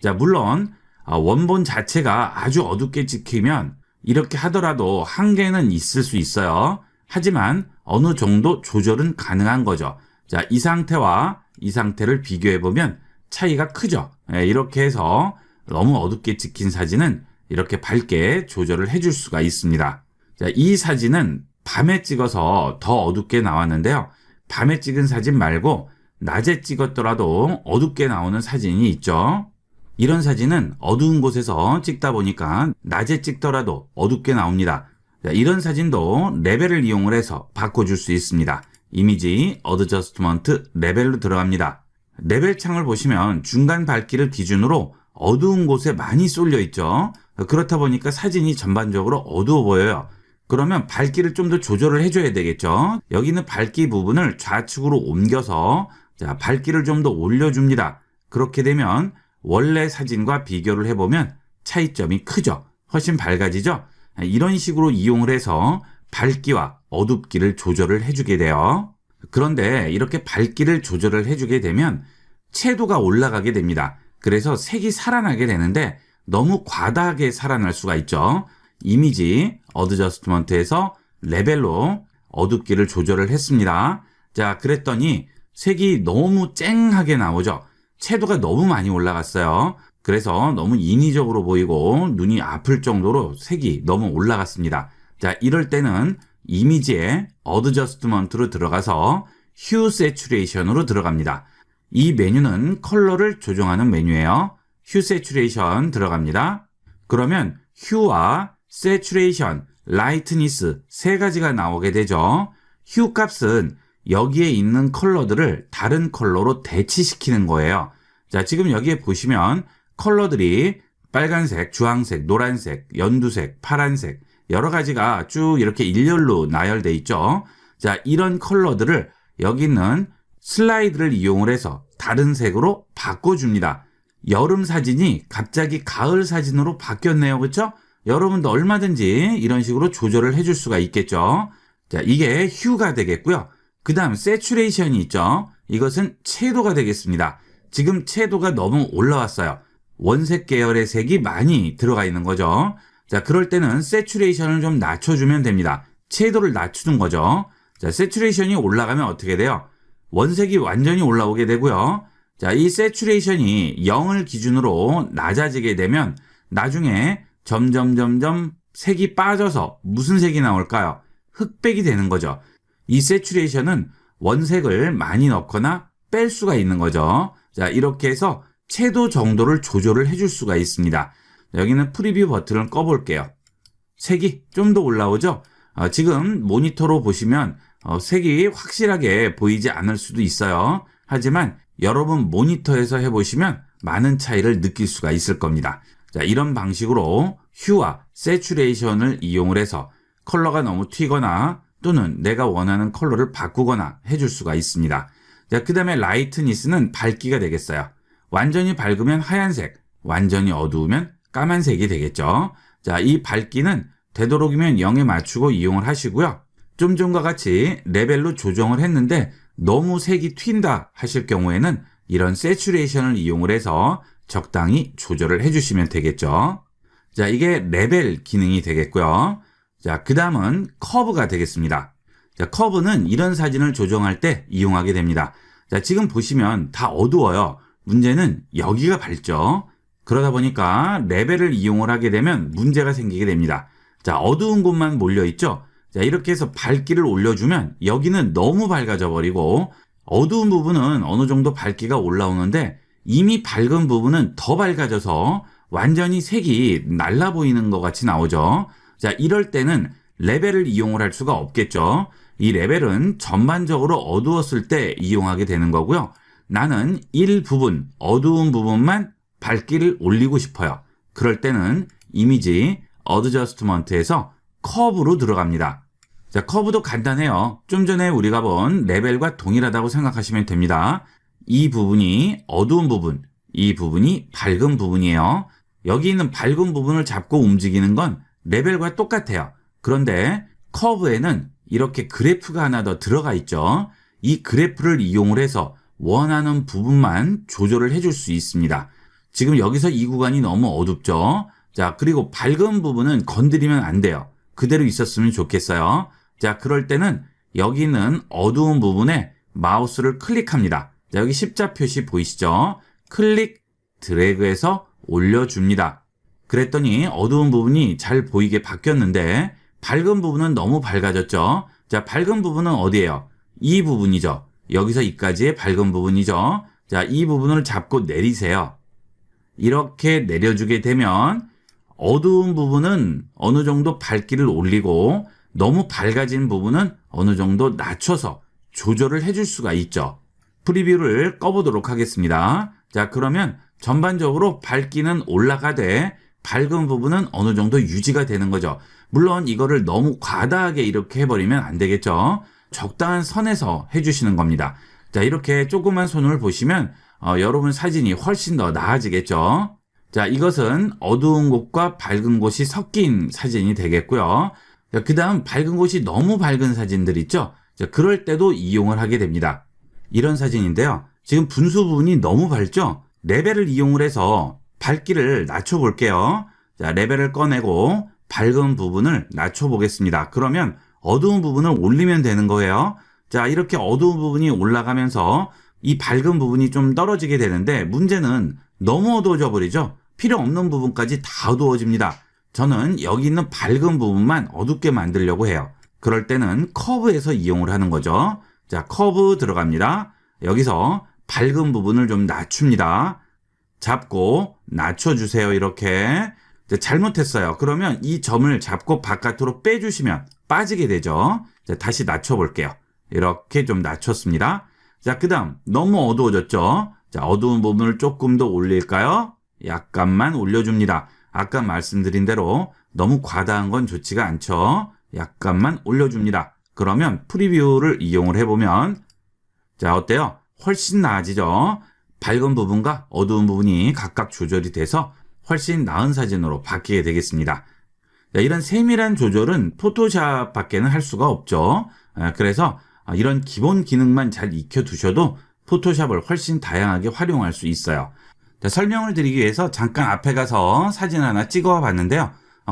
자, 물론 원본 자체가 아주 어둡게 찍히면 이렇게 하더라도 한계는 있을 수 있어요. 하지만 어느 정도 조절은 가능한 거죠. 자, 이 상태와 이 상태를 비교해보면 차이가 크죠. 이렇게 해서 너무 어둡게 찍힌 사진은 이렇게 밝게 조절을 해줄 수가 있습니다. 자, 이 사진은 밤에 찍어서 더 어둡게 나왔는데요. 밤에 찍은 사진 말고 낮에 찍었더라도 어둡게 나오는 사진이 있죠. 이런 사진은 어두운 곳에서 찍다 보니까 낮에 찍더라도 어둡게 나옵니다. 자, 이런 사진도 레벨을 이용을 해서 바꿔줄 수 있습니다. 이미지 어드저스트먼트 레벨로 들어갑니다. 레벨 창을 보시면 중간 밝기를 기준으로 어두운 곳에 많이 쏠려 있죠. 그렇다 보니까 사진이 전반적으로 어두워 보여요. 그러면 밝기를 좀 더 조절을 해줘야 되겠죠. 여기는 밝기 부분을 좌측으로 옮겨서 자, 밝기를 좀 더 올려줍니다. 그렇게 되면 원래 사진과 비교를 해보면 차이점이 크죠. 훨씬 밝아지죠. 이런 식으로 이용을 해서 밝기와 어둡기를 조절을 해주게 돼요. 그런데 이렇게 밝기를 조절을 해주게 되면 채도가 올라가게 됩니다. 그래서 색이 살아나게 되는데 너무 과다하게 살아날 수가 있죠. 이미지 어드저스트먼트에서 레벨로 어둡기를 조절을 했습니다. 자, 그랬더니 색이 너무 쨍하게 나오죠. 채도가 너무 많이 올라갔어요. 그래서 너무 인위적으로 보이고 눈이 아플 정도로 색이 너무 올라갔습니다. 자, 이럴 때는 이미지에 어드저스트먼트로 들어가서 휴 세츄레이션으로 들어갑니다. 이 메뉴는 컬러를 조정하는 메뉴예요. 휴 세츄레이션 들어갑니다. 그러면 휴와 세츄레이션, 라이트니스 세 가지가 나오게 되죠. 휴 값은 여기에 있는 컬러들을 다른 컬러로 대치시키는 거예요. 자, 지금 여기에 보시면 컬러들이 빨간색, 주황색, 노란색, 연두색, 파란색 여러 가지가 쭉 이렇게 일렬로 나열돼 있죠. 자, 이런 컬러들을 여기 있는 슬라이드를 이용을 해서 다른 색으로 바꿔줍니다. 여름 사진이 갑자기 가을 사진으로 바뀌었네요. 그렇죠? 여러분도 얼마든지 이런 식으로 조절을 해줄 수가 있겠죠. 자, 이게 휴가 되겠고요. 그 다음 세츄레이션이 있죠. 이것은 채도가 되겠습니다. 지금 채도가 너무 올라왔어요. 원색 계열의 색이 많이 들어가 있는 거죠. 자, 그럴 때는 세츄레이션을 좀 낮춰주면 됩니다. 채도를 낮추는 거죠. 자, 세츄레이션이 올라가면 어떻게 돼요? 원색이 완전히 올라오게 되고요. 자, 이 세츄레이션이 0을 기준으로 낮아지게 되면 나중에 점점 색이 빠져서 무슨 색이 나올까요? 흑백이 되는 거죠. 이 세츄레이션은 원색을 많이 넣거나 뺄 수가 있는 거죠. 자, 이렇게 해서 채도 정도를 조절을 해줄 수가 있습니다. 여기는 프리뷰 버튼을 꺼볼게요. 색이 좀 더 올라오죠? 지금 모니터로 보시면 색이 확실하게 보이지 않을 수도 있어요. 하지만 여러분 모니터에서 해보시면 많은 차이를 느낄 수가 있을 겁니다. 자, 이런 방식으로 휴와 세츄레이션을 이용을 해서 컬러가 너무 튀거나 또는 내가 원하는 컬러를 바꾸거나 해줄 수가 있습니다. 자, 그 다음에 라이트니스는 밝기가 되겠어요. 완전히 밝으면 하얀색, 완전히 어두우면 까만색이 되겠죠. 자, 이 밝기는 되도록이면 0에 맞추고 이용을 하시고요. 좀 전과 같이 레벨로 조정을 했는데 너무 색이 튄다 하실 경우에는 이런 세츄레이션을 이용을 해서 적당히 조절을 해주시면 되겠죠. 자, 이게 레벨 기능이 되겠고요. 자, 그 다음은 커브가 되겠습니다. 자, 커브는 이런 사진을 조정할 때 이용하게 됩니다. 자, 지금 보시면 다 어두워요. 문제는 여기가 밝죠. 그러다 보니까 레벨을 이용을 하게 되면 문제가 생기게 됩니다. 자, 어두운 곳만 몰려있죠. 자, 이렇게 해서 밝기를 올려주면 여기는 너무 밝아져 버리고 어두운 부분은 어느 정도 밝기가 올라오는데 이미 밝은 부분은 더 밝아져서 완전히 색이 날라 보이는 것 같이 나오죠. 자, 이럴 때는 레벨을 이용을 할 수가 없겠죠. 이 레벨은 전반적으로 어두웠을 때 이용하게 되는 거고요. 나는 일부분, 어두운 부분만 밝기를 올리고 싶어요. 그럴 때는 이미지 어드저스트먼트에서 커브로 들어갑니다. 자, 커브도 간단해요. 좀 전에 우리가 본 레벨과 동일하다고 생각하시면 됩니다. 이 부분이 어두운 부분, 이 부분이 밝은 부분이에요. 여기 있는 밝은 부분을 잡고 움직이는 건 레벨과 똑같아요. 그런데 커브에는 이렇게 그래프가 하나 더 들어가 있죠. 이 그래프를 이용을 해서 원하는 부분만 조절을 해줄 수 있습니다. 지금 여기서 이 구간이 너무 어둡죠. 자, 그리고 밝은 부분은 건드리면 안 돼요. 그대로 있었으면 좋겠어요. 자, 그럴 때는 여기 있는 어두운 부분에 마우스를 클릭합니다. 자, 여기 십자 표시 보이시죠? 클릭, 드래그해서 올려줍니다. 그랬더니 어두운 부분이 잘 보이게 바뀌었는데 밝은 부분은 너무 밝아졌죠? 자, 밝은 부분은 어디예요? 이 부분이죠. 여기서 이까지의 밝은 부분이죠. 자, 이 부분을 잡고 내리세요. 이렇게 내려주게 되면 어두운 부분은 어느 정도 밝기를 올리고 너무 밝아진 부분은 어느 정도 낮춰서 조절을 해줄 수가 있죠. 프리뷰를 꺼보도록 하겠습니다. 자, 그러면 전반적으로 밝기는 올라가되 밝은 부분은 어느 정도 유지가 되는 거죠. 물론 이거를 너무 과다하게 이렇게 해버리면 안 되겠죠. 적당한 선에서 해주시는 겁니다. 자, 이렇게 조그만 손을 보시면 여러분 사진이 훨씬 더 나아지겠죠. 자, 이것은 어두운 곳과 밝은 곳이 섞인 사진이 되겠고요. 자, 그 다음 밝은 곳이 너무 밝은 사진들 있죠. 자, 그럴 때도 이용을 하게 됩니다. 이런 사진인데요. 지금 분수 부분이 너무 밝죠. 레벨을 이용을 해서 밝기를 낮춰 볼게요. 자, 레벨을 꺼내고 밝은 부분을 낮춰 보겠습니다. 그러면 어두운 부분을 올리면 되는 거예요. 자, 이렇게 어두운 부분이 올라가면서 이 밝은 부분이 좀 떨어지게 되는데 문제는 너무 어두워져 버리죠. 필요 없는 부분까지 다 어두워집니다. 저는 여기 있는 밝은 부분만 어둡게 만들려고 해요. 그럴 때는 커브에서 이용을 하는 거죠. 자, 커브 들어갑니다. 여기서 밝은 부분을 좀 낮춥니다. 잡고 낮춰주세요. 이렇게. 잘못했어요. 그러면 이 점을 잡고 바깥으로 빼주시면 빠지게 되죠. 자, 다시 낮춰볼게요. 이렇게 좀 낮췄습니다. 자, 그 다음 너무 어두워졌죠. 자, 어두운 부분을 조금 더 올릴까요? 약간만 올려줍니다. 아까 말씀드린 대로 너무 과다한 건 좋지가 않죠. 약간만 올려줍니다. 그러면 프리뷰를 이용을 해보면 자, 어때요? 훨씬 나아지죠? 밝은 부분과 어두운 부분이 각각 조절이 돼서 훨씬 나은 사진으로 바뀌게 되겠습니다. 자, 이런 세밀한 조절은 포토샵 밖에는 할 수가 없죠. 그래서 이런 기본 기능만 잘 익혀두셔도 포토샵을 훨씬 다양하게 활용할 수 있어요. 자, 설명을 드리기 위해서 잠깐 앞에 가서 사진 하나 찍어 봤는데요.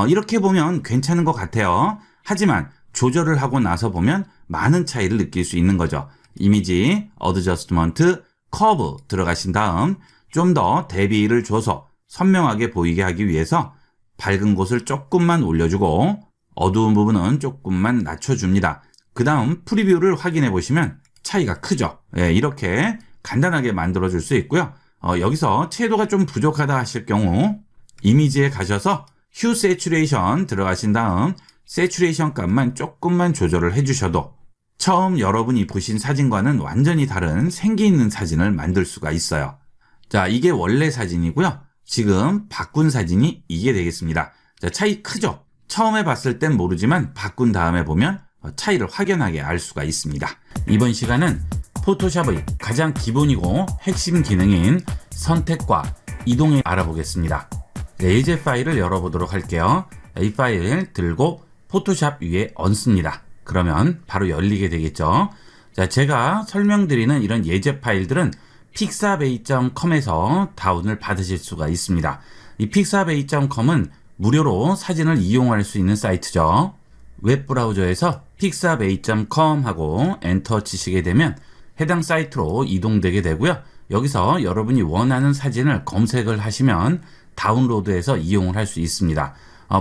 이렇게 보면 괜찮은 것 같아요. 하지만 조절을 하고 나서 보면 많은 차이를 느낄 수 있는 거죠. 이미지, 어드저스트먼트, 커브 들어가신 다음 좀 더 대비를 줘서 선명하게 보이게 하기 위해서 밝은 곳을 조금만 올려주고 어두운 부분은 조금만 낮춰줍니다. 그 다음 프리뷰를 확인해 보시면 차이가 크죠. 예, 이렇게 간단하게 만들어 줄 수 있고요. 여기서 채도가 좀 부족하다 하실 경우 이미지에 가셔서 휴 세츄레이션 들어가신 다음 세츄레이션 값만 조금만 조절을 해주셔도 처음 여러분이 보신 사진과는 완전히 다른 생기 있는 사진을 만들 수가 있어요. 자, 이게 원래 사진이고요. 지금 바꾼 사진이 이게 되겠습니다. 자, 차이 크죠? 처음에 봤을 땐 모르지만 바꾼 다음에 보면 차이를 확연하게 알 수가 있습니다. 이번 시간은 포토샵의 가장 기본이고 핵심 기능인 선택과 이동을 알아보겠습니다. 예제 파일을 열어보도록 할게요. 이 파일 들고 포토샵 위에 얹습니다. 그러면 바로 열리게 되겠죠. 자, 제가 설명드리는 이런 예제 파일들은 pixabay.com에서 다운을 받으실 수가 있습니다. 이 pixabay.com은 무료로 사진을 이용할 수 있는 사이트죠. 웹브라우저에서 pixabay.com 하고 엔터 치시게 되면 해당 사이트로 이동되게 되고요. 여기서 여러분이 원하는 사진을 검색을 하시면 다운로드해서 이용을 할 수 있습니다.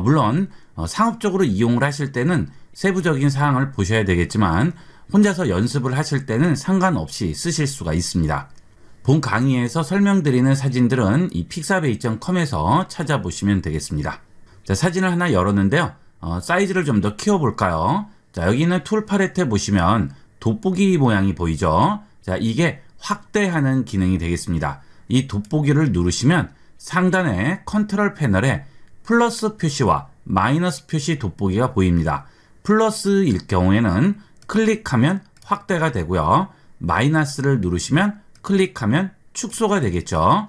물론 상업적으로 이용을 하실 때는 세부적인 사항을 보셔야 되겠지만 혼자서 연습을 하실 때는 상관없이 쓰실 수가 있습니다. 본 강의에서 설명드리는 사진들은 이 pixabay.com에서 찾아보시면 되겠습니다. 자, 사진을 하나 열었는데요. 사이즈를 좀 더 키워볼까요? 자, 여기 있는 툴 팔레트에 보시면 돋보기 모양이 보이죠? 자, 이게 확대하는 기능이 되겠습니다. 이 돋보기를 누르시면 상단의 컨트롤 패널에 플러스 표시와 마이너스 표시 돋보기가 보입니다. 플러스일 경우에는 클릭하면 확대가 되고요. 마이너스를 누르시면 클릭하면 축소가 되겠죠.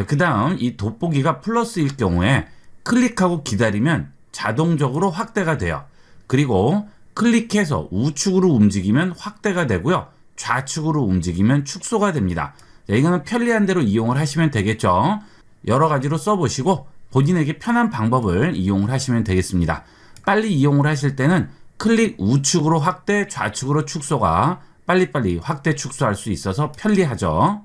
그 다음 이 돋보기가 플러스일 경우에 클릭하고 기다리면 자동적으로 확대가 돼요. 그리고 클릭해서 우측으로 움직이면 확대가 되고요. 좌측으로 움직이면 축소가 됩니다. 자, 이거는 편리한 대로 이용을 하시면 되겠죠. 여러 가지로 써보시고 본인에게 편한 방법을 이용을 하시면 되겠습니다. 빨리 이용을 하실 때는 클릭 우측으로 확대, 좌측으로 축소가 빨리빨리 확대, 축소할 수 있어서 편리하죠.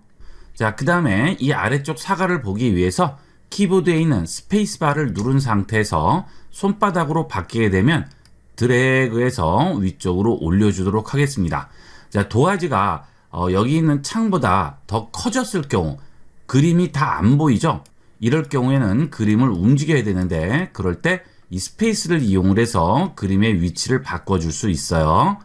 자, 그 다음에 이 아래쪽 사과를 보기 위해서 키보드에 있는 스페이스바를 누른 상태에서 손바닥으로 바뀌게 되면 드래그해서 위쪽으로 올려주도록 하겠습니다. 자, 도화지가 여기 있는 창보다 더 커졌을 경우 그림이 다 안 보이죠? 이럴 경우에는 그림을 움직여야 되는데 그럴 때 이 스페이스를 이용을 해서 그림의 위치를 바꿔줄 수 있어요.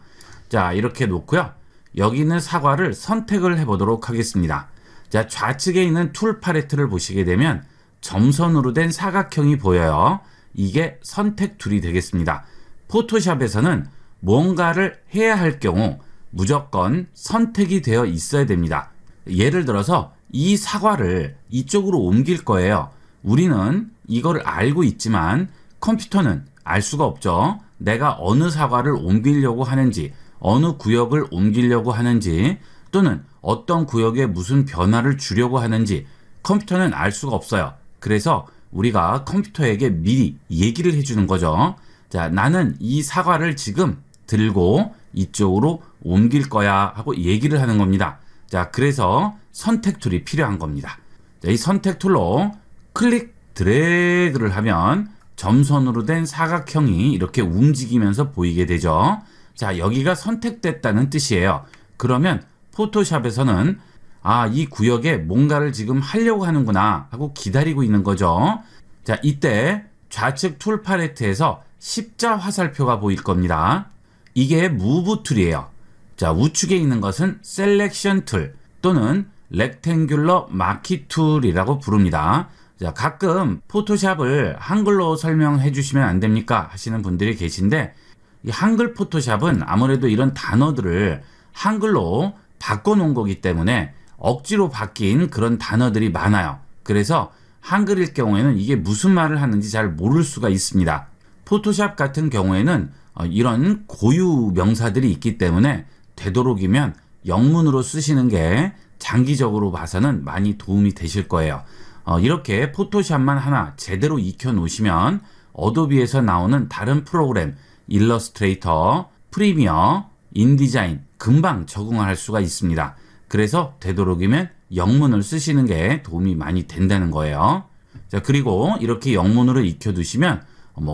자, 이렇게 놓고요. 여기 있는 사과를 선택을 해보도록 하겠습니다. 자, 좌측에 있는 툴 팔레트를 보시게 되면 점선으로 된 사각형이 보여요. 이게 선택 툴이 되겠습니다. 포토샵에서는 뭔가를 해야 할 경우 무조건 선택이 되어 있어야 됩니다. 예를 들어서 이 사과를 이쪽으로 옮길 거예요. 우리는 이거를 알고 있지만 컴퓨터는 알 수가 없죠. 내가 어느 사과를 옮기려고 하는지, 어느 구역을 옮기려고 하는지, 또는 어떤 구역에 무슨 변화를 주려고 하는지 컴퓨터는 알 수가 없어요. 그래서 우리가 컴퓨터에게 미리 얘기를 해주는 거죠. 자, 나는 이 사과를 지금 들고 이쪽으로 옮길 거야 하고 얘기를 하는 겁니다. 자, 그래서 선택 툴이 필요한 겁니다. 자, 이 선택 툴로 클릭 드래그를 하면 점선으로 된 사각형이 이렇게 움직이면서 보이게 되죠. 자, 여기가 선택됐다는 뜻이에요. 그러면 포토샵에서는 이 구역에 뭔가를 지금 하려고 하는구나 하고 기다리고 있는 거죠. 자, 이때 좌측 툴 팔레트에서 십자 화살표가 보일 겁니다. 이게 무브 툴이에요. 자, 우측에 있는 것은 셀렉션 툴 또는 렉탱귤러 마키 툴이라고 부릅니다. 자, 가끔 포토샵을 한글로 설명해 주시면 안 됩니까? 하시는 분들이 계신데 이 한글 포토샵은 아무래도 이런 단어들을 한글로 바꿔놓은 거기 때문에 억지로 바뀐 그런 단어들이 많아요. 그래서 한글일 경우에는 이게 무슨 말을 하는지 잘 모를 수가 있습니다. 포토샵 같은 경우에는 이런 고유 명사들이 있기 때문에 되도록이면 영문으로 쓰시는 게 장기적으로 봐서는 많이 도움이 되실 거예요. 이렇게 포토샵만 하나 제대로 익혀 놓으시면 어도비에서 나오는 다른 프로그램, 일러스트레이터, 프리미어, 인디자인 금방 적응할 수가 있습니다. 그래서 되도록이면 영문을 쓰시는 게 도움이 많이 된다는 거예요. 자, 그리고 이렇게 영문으로 익혀두시면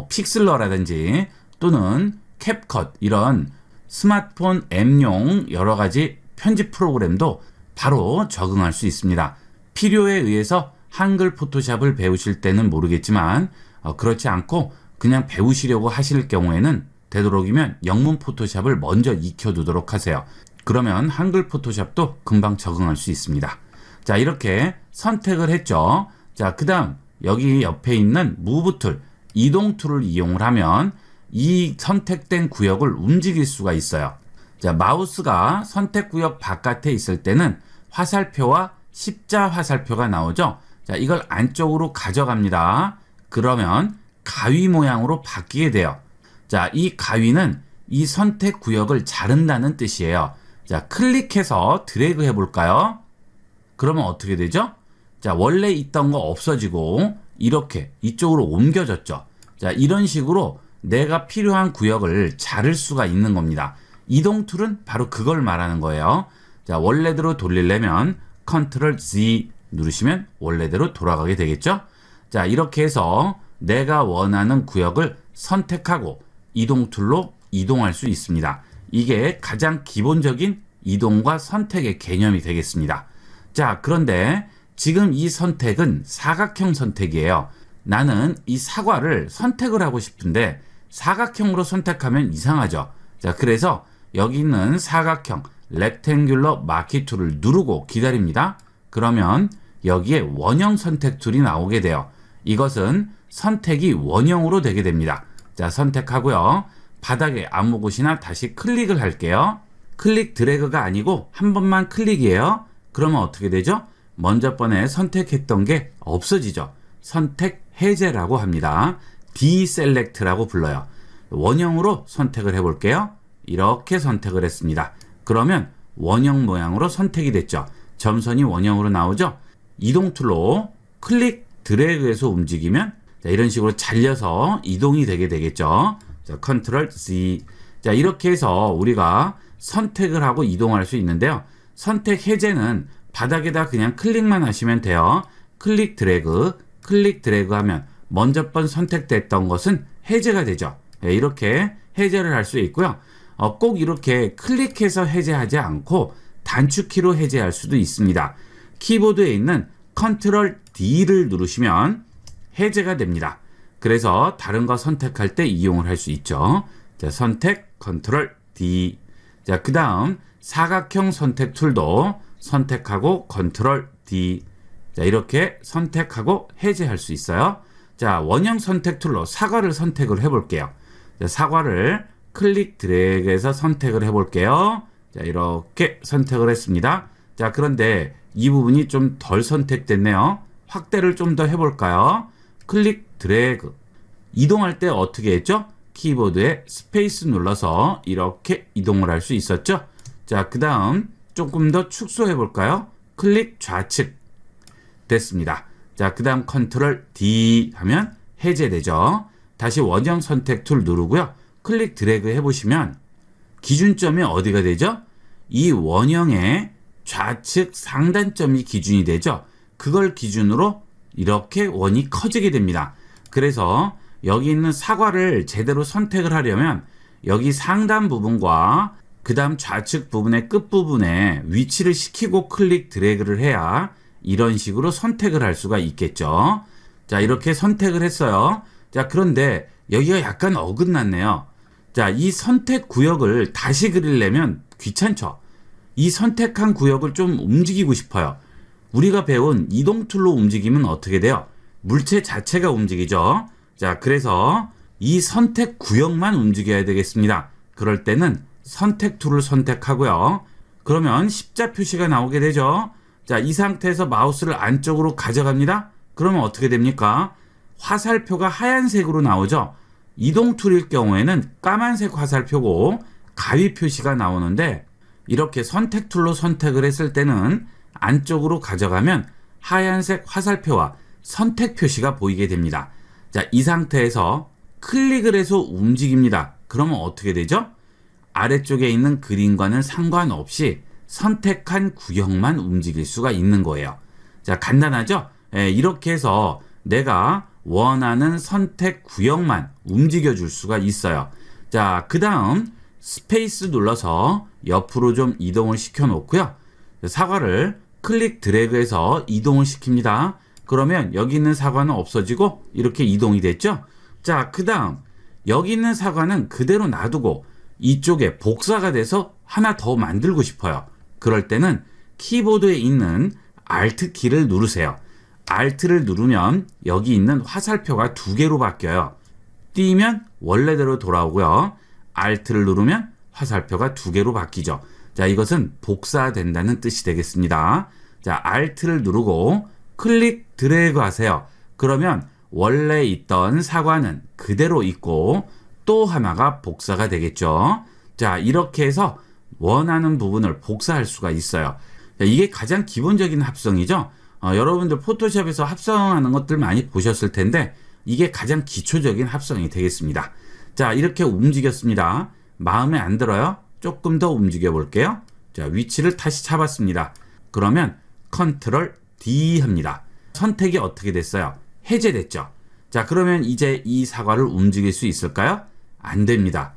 픽슬러라든지 또는 캡컷 이런 스마트폰 앱용 여러 가지 편집 프로그램도 바로 적응할 수 있습니다. 필요에 의해서 한글 포토샵을 배우실 때는 모르겠지만 그렇지 않고 그냥 배우시려고 하실 경우에는 되도록이면 영문 포토샵을 먼저 익혀두도록 하세요. 그러면 한글 포토샵도 금방 적응할 수 있습니다. 자, 이렇게 선택을 했죠. 자, 그 다음 여기 옆에 있는 무브 툴, 이동 툴을 이용을 하면 이 선택된 구역을 움직일 수가 있어요. 자, 마우스가 선택 구역 바깥에 있을 때는 화살표와 십자 화살표가 나오죠. 자, 이걸 안쪽으로 가져갑니다. 그러면 가위 모양으로 바뀌게 돼요. 자, 이 가위는 이 선택 구역을 자른다는 뜻이에요. 자, 클릭해서 드래그 해볼까요? 그러면 어떻게 되죠? 자, 원래 있던 거 없어지고 이렇게 이쪽으로 옮겨졌죠. 자, 이런 식으로 내가 필요한 구역을 자를 수가 있는 겁니다. 이동 툴은 바로 그걸 말하는 거예요. 자, 원래대로 돌리려면 컨트롤 Z 누르시면 원래대로 돌아가게 되겠죠? 자, 이렇게 해서 내가 원하는 구역을 선택하고 이동 툴로 이동할 수 있습니다. 이게 가장 기본적인 이동과 선택의 개념이 되겠습니다. 자, 그런데 지금 이 선택은 사각형 선택이에요. 나는 이 사과를 선택을 하고 싶은데 사각형으로 선택하면 이상하죠. 자, 그래서 여기 있는 사각형 렉탱귤러 마키 툴을 누르고 기다립니다. 그러면 여기에 원형 선택 툴이 나오게 돼요. 이것은 선택이 원형으로 되게 됩니다. 자, 선택하고요. 바닥에 아무 곳이나 다시 클릭을 할게요. 클릭 드래그가 아니고 한 번만 클릭이에요. 그러면 어떻게 되죠? 먼저 번에 선택했던 게 없어지죠. 선택 해제라고 합니다. Deselect라고 불러요. 원형으로 선택을 해볼게요. 이렇게 선택을 했습니다. 그러면 원형 모양으로 선택이 됐죠. 점선이 원형으로 나오죠. 이동 툴로 클릭 드래그해서 움직이면 자, 이런 식으로 잘려서 이동이 되게 되겠죠. 자, 컨트롤 Z. 자, 이렇게 해서 우리가 선택을 하고 이동할 수 있는데요. 선택 해제는 바닥에다 그냥 클릭만 하시면 돼요. 클릭 드래그 하면 먼저 번 선택됐던 것은 해제가 되죠. 네, 이렇게 해제를 할 수 있고요. 꼭 이렇게 클릭해서 해제하지 않고 단축키로 해제할 수도 있습니다. 키보드에 있는 컨트롤 D를 누르시면 해제가 됩니다. 그래서 다른 거 선택할 때 이용을 할 수 있죠. 자, 선택 컨트롤 D. 자, 그 다음 사각형 선택 툴도 선택하고 컨트롤 D. 자, 이렇게 선택하고 해제할 수 있어요. 자, 원형 선택 툴로 사과를 선택을 해볼게요. 자, 사과를 클릭 드래그해서 선택을 해볼게요. 자, 이렇게 선택을 했습니다. 자, 그런데 이 부분이 좀 덜 선택됐네요. 확대를 좀 더 해볼까요? 클릭 드래그. 이동할 때 어떻게 했죠? 키보드에 스페이스 눌러서 이렇게 이동을 할 수 있었죠? 자, 그 다음 조금 더 축소해 볼까요? 클릭 좌측. 됐습니다. 자, 그 다음 컨트롤 D 하면 해제되죠. 다시 원형 선택 툴 누르고요. 클릭 드래그 해보시면 기준점이 어디가 되죠? 이 원형의 좌측 상단점이 기준이 되죠. 그걸 기준으로 이렇게 원이 커지게 됩니다. 그래서 여기 있는 사과를 제대로 선택을 하려면 여기 상단 부분과 그 다음 좌측 부분의 끝부분에 위치를 시키고 클릭 드래그를 해야 이런 식으로 선택을 할 수가 있겠죠. 자, 이렇게 선택을 했어요. 자, 그런데 여기가 약간 어긋났네요. 자, 이 선택 구역을 다시 그리려면 귀찮죠. 이 선택한 구역을 좀 움직이고 싶어요. 우리가 배운 이동 툴로 움직이면 어떻게 돼요? 물체 자체가 움직이죠. 자, 그래서 이 선택 구역만 움직여야 되겠습니다. 그럴 때는 선택 툴을 선택하고요. 그러면 십자 표시가 나오게 되죠. 자, 이 상태에서 마우스를 안쪽으로 가져갑니다. 그러면 어떻게 됩니까? 화살표가 하얀색으로 나오죠. 이동 툴일 경우에는 까만색 화살표고 가위 표시가 나오는데 이렇게 선택 툴로 선택을 했을 때는 안쪽으로 가져가면 하얀색 화살표와 선택 표시가 보이게 됩니다. 자, 이 상태에서 클릭을 해서 움직입니다. 그러면 어떻게 되죠? 아래쪽에 있는 그림과는 상관없이 선택한 구역만 움직일 수가 있는 거예요. 자, 간단하죠? 이렇게 해서 내가 원하는 선택 구역만 움직여 줄 수가 있어요. 자, 그 다음 스페이스 눌러서 옆으로 좀 이동을 시켜 놓고요. 사과를 클릭 드래그해서 이동을 시킵니다. 그러면 여기 있는 사과는 없어지고 이렇게 이동이 됐죠? 자, 그 다음 여기 있는 사과는 그대로 놔두고 이쪽에 복사가 돼서 하나 더 만들고 싶어요. 그럴 때는 키보드에 있는 Alt 키를 누르세요. Alt를 누르면 여기 있는 화살표가 두 개로 바뀌어요. 띄면 원래대로 돌아오고요. Alt를 누르면 화살표가 2개로 바뀌죠. 자, 이것은 복사된다는 뜻이 되겠습니다. 자, Alt를 누르고 클릭 드래그 하세요. 그러면 원래 있던 사과는 그대로 있고 또 하나가 복사가 되겠죠. 자, 이렇게 해서 원하는 부분을 복사할 수가 있어요. 자, 이게 가장 기본적인 합성이죠. 여러분들 포토샵에서 합성하는 것들 많이 보셨을 텐데 이게 가장 기초적인 합성이 되겠습니다. 자, 이렇게 움직였습니다. 마음에 안 들어요? 조금 더 움직여 볼게요. 자, 위치를 다시 잡았습니다. 그러면 컨트롤 D 합니다. 선택이 어떻게 됐어요? 해제됐죠. 자, 그러면 이제 이 사과를 움직일 수 있을까요? 안 됩니다.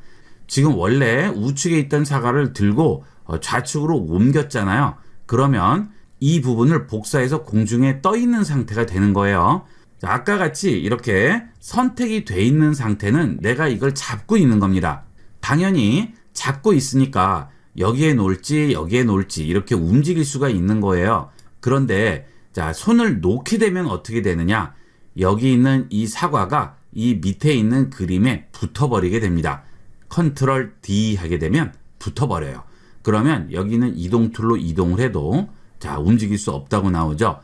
지금 원래 우측에 있던 사과를 들고 좌측으로 옮겼잖아요. 그러면 이 부분을 복사해서 공중에 떠 있는 상태가 되는 거예요. 자, 아까 같이 이렇게 선택이 돼 있는 상태는 내가 이걸 잡고 있는 겁니다. 당연히 잡고 있으니까 여기에 놓을지 여기에 놓을지 이렇게 움직일 수가 있는 거예요. 그런데 자, 손을 놓게 되면 어떻게 되느냐? 여기 있는 이 사과가 이 밑에 있는 그림에 붙어버리게 됩니다. 컨트롤 D 하게 되면 붙어버려요. 그러면 여기는 이동 툴로 이동을 해도 자, 움직일 수 없다고 나오죠.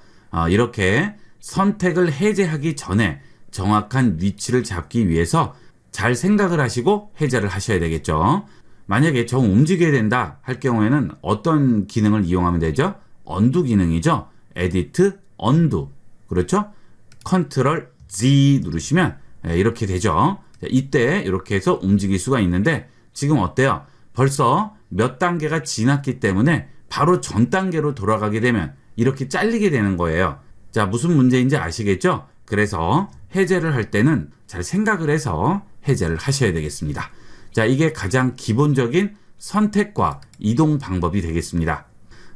이렇게 선택을 해제하기 전에 정확한 위치를 잡기 위해서 잘 생각을 하시고 해제를 하셔야 되겠죠. 만약에 정 움직여야 된다 할 경우에는 어떤 기능을 이용하면 되죠? 언두 기능이죠. 에디트, 언두. 그렇죠? 컨트롤 Z 누르시면 이렇게 되죠. 이때 이렇게 해서 움직일 수가 있는데 지금 어때요? 벌써 몇 단계가 지났기 때문에 바로 전 단계로 돌아가게 되면 이렇게 잘리게 되는 거예요. 자, 무슨 문제인지 아시겠죠? 그래서 해제를 할 때는 잘 생각을 해서 해제를 하셔야 되겠습니다. 자, 이게 가장 기본적인 선택과 이동 방법이 되겠습니다.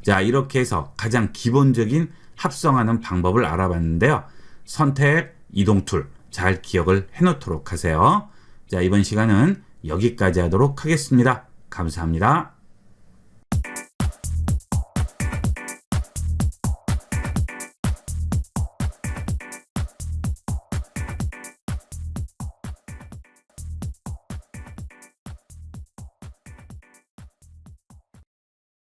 자, 이렇게 해서 가장 기본적인 합성하는 방법을 알아봤는데요. 선택, 이동 툴 잘 기억을 해놓도록 하세요. 자, 이번 시간은 여기까지 하도록 하겠습니다. 감사합니다.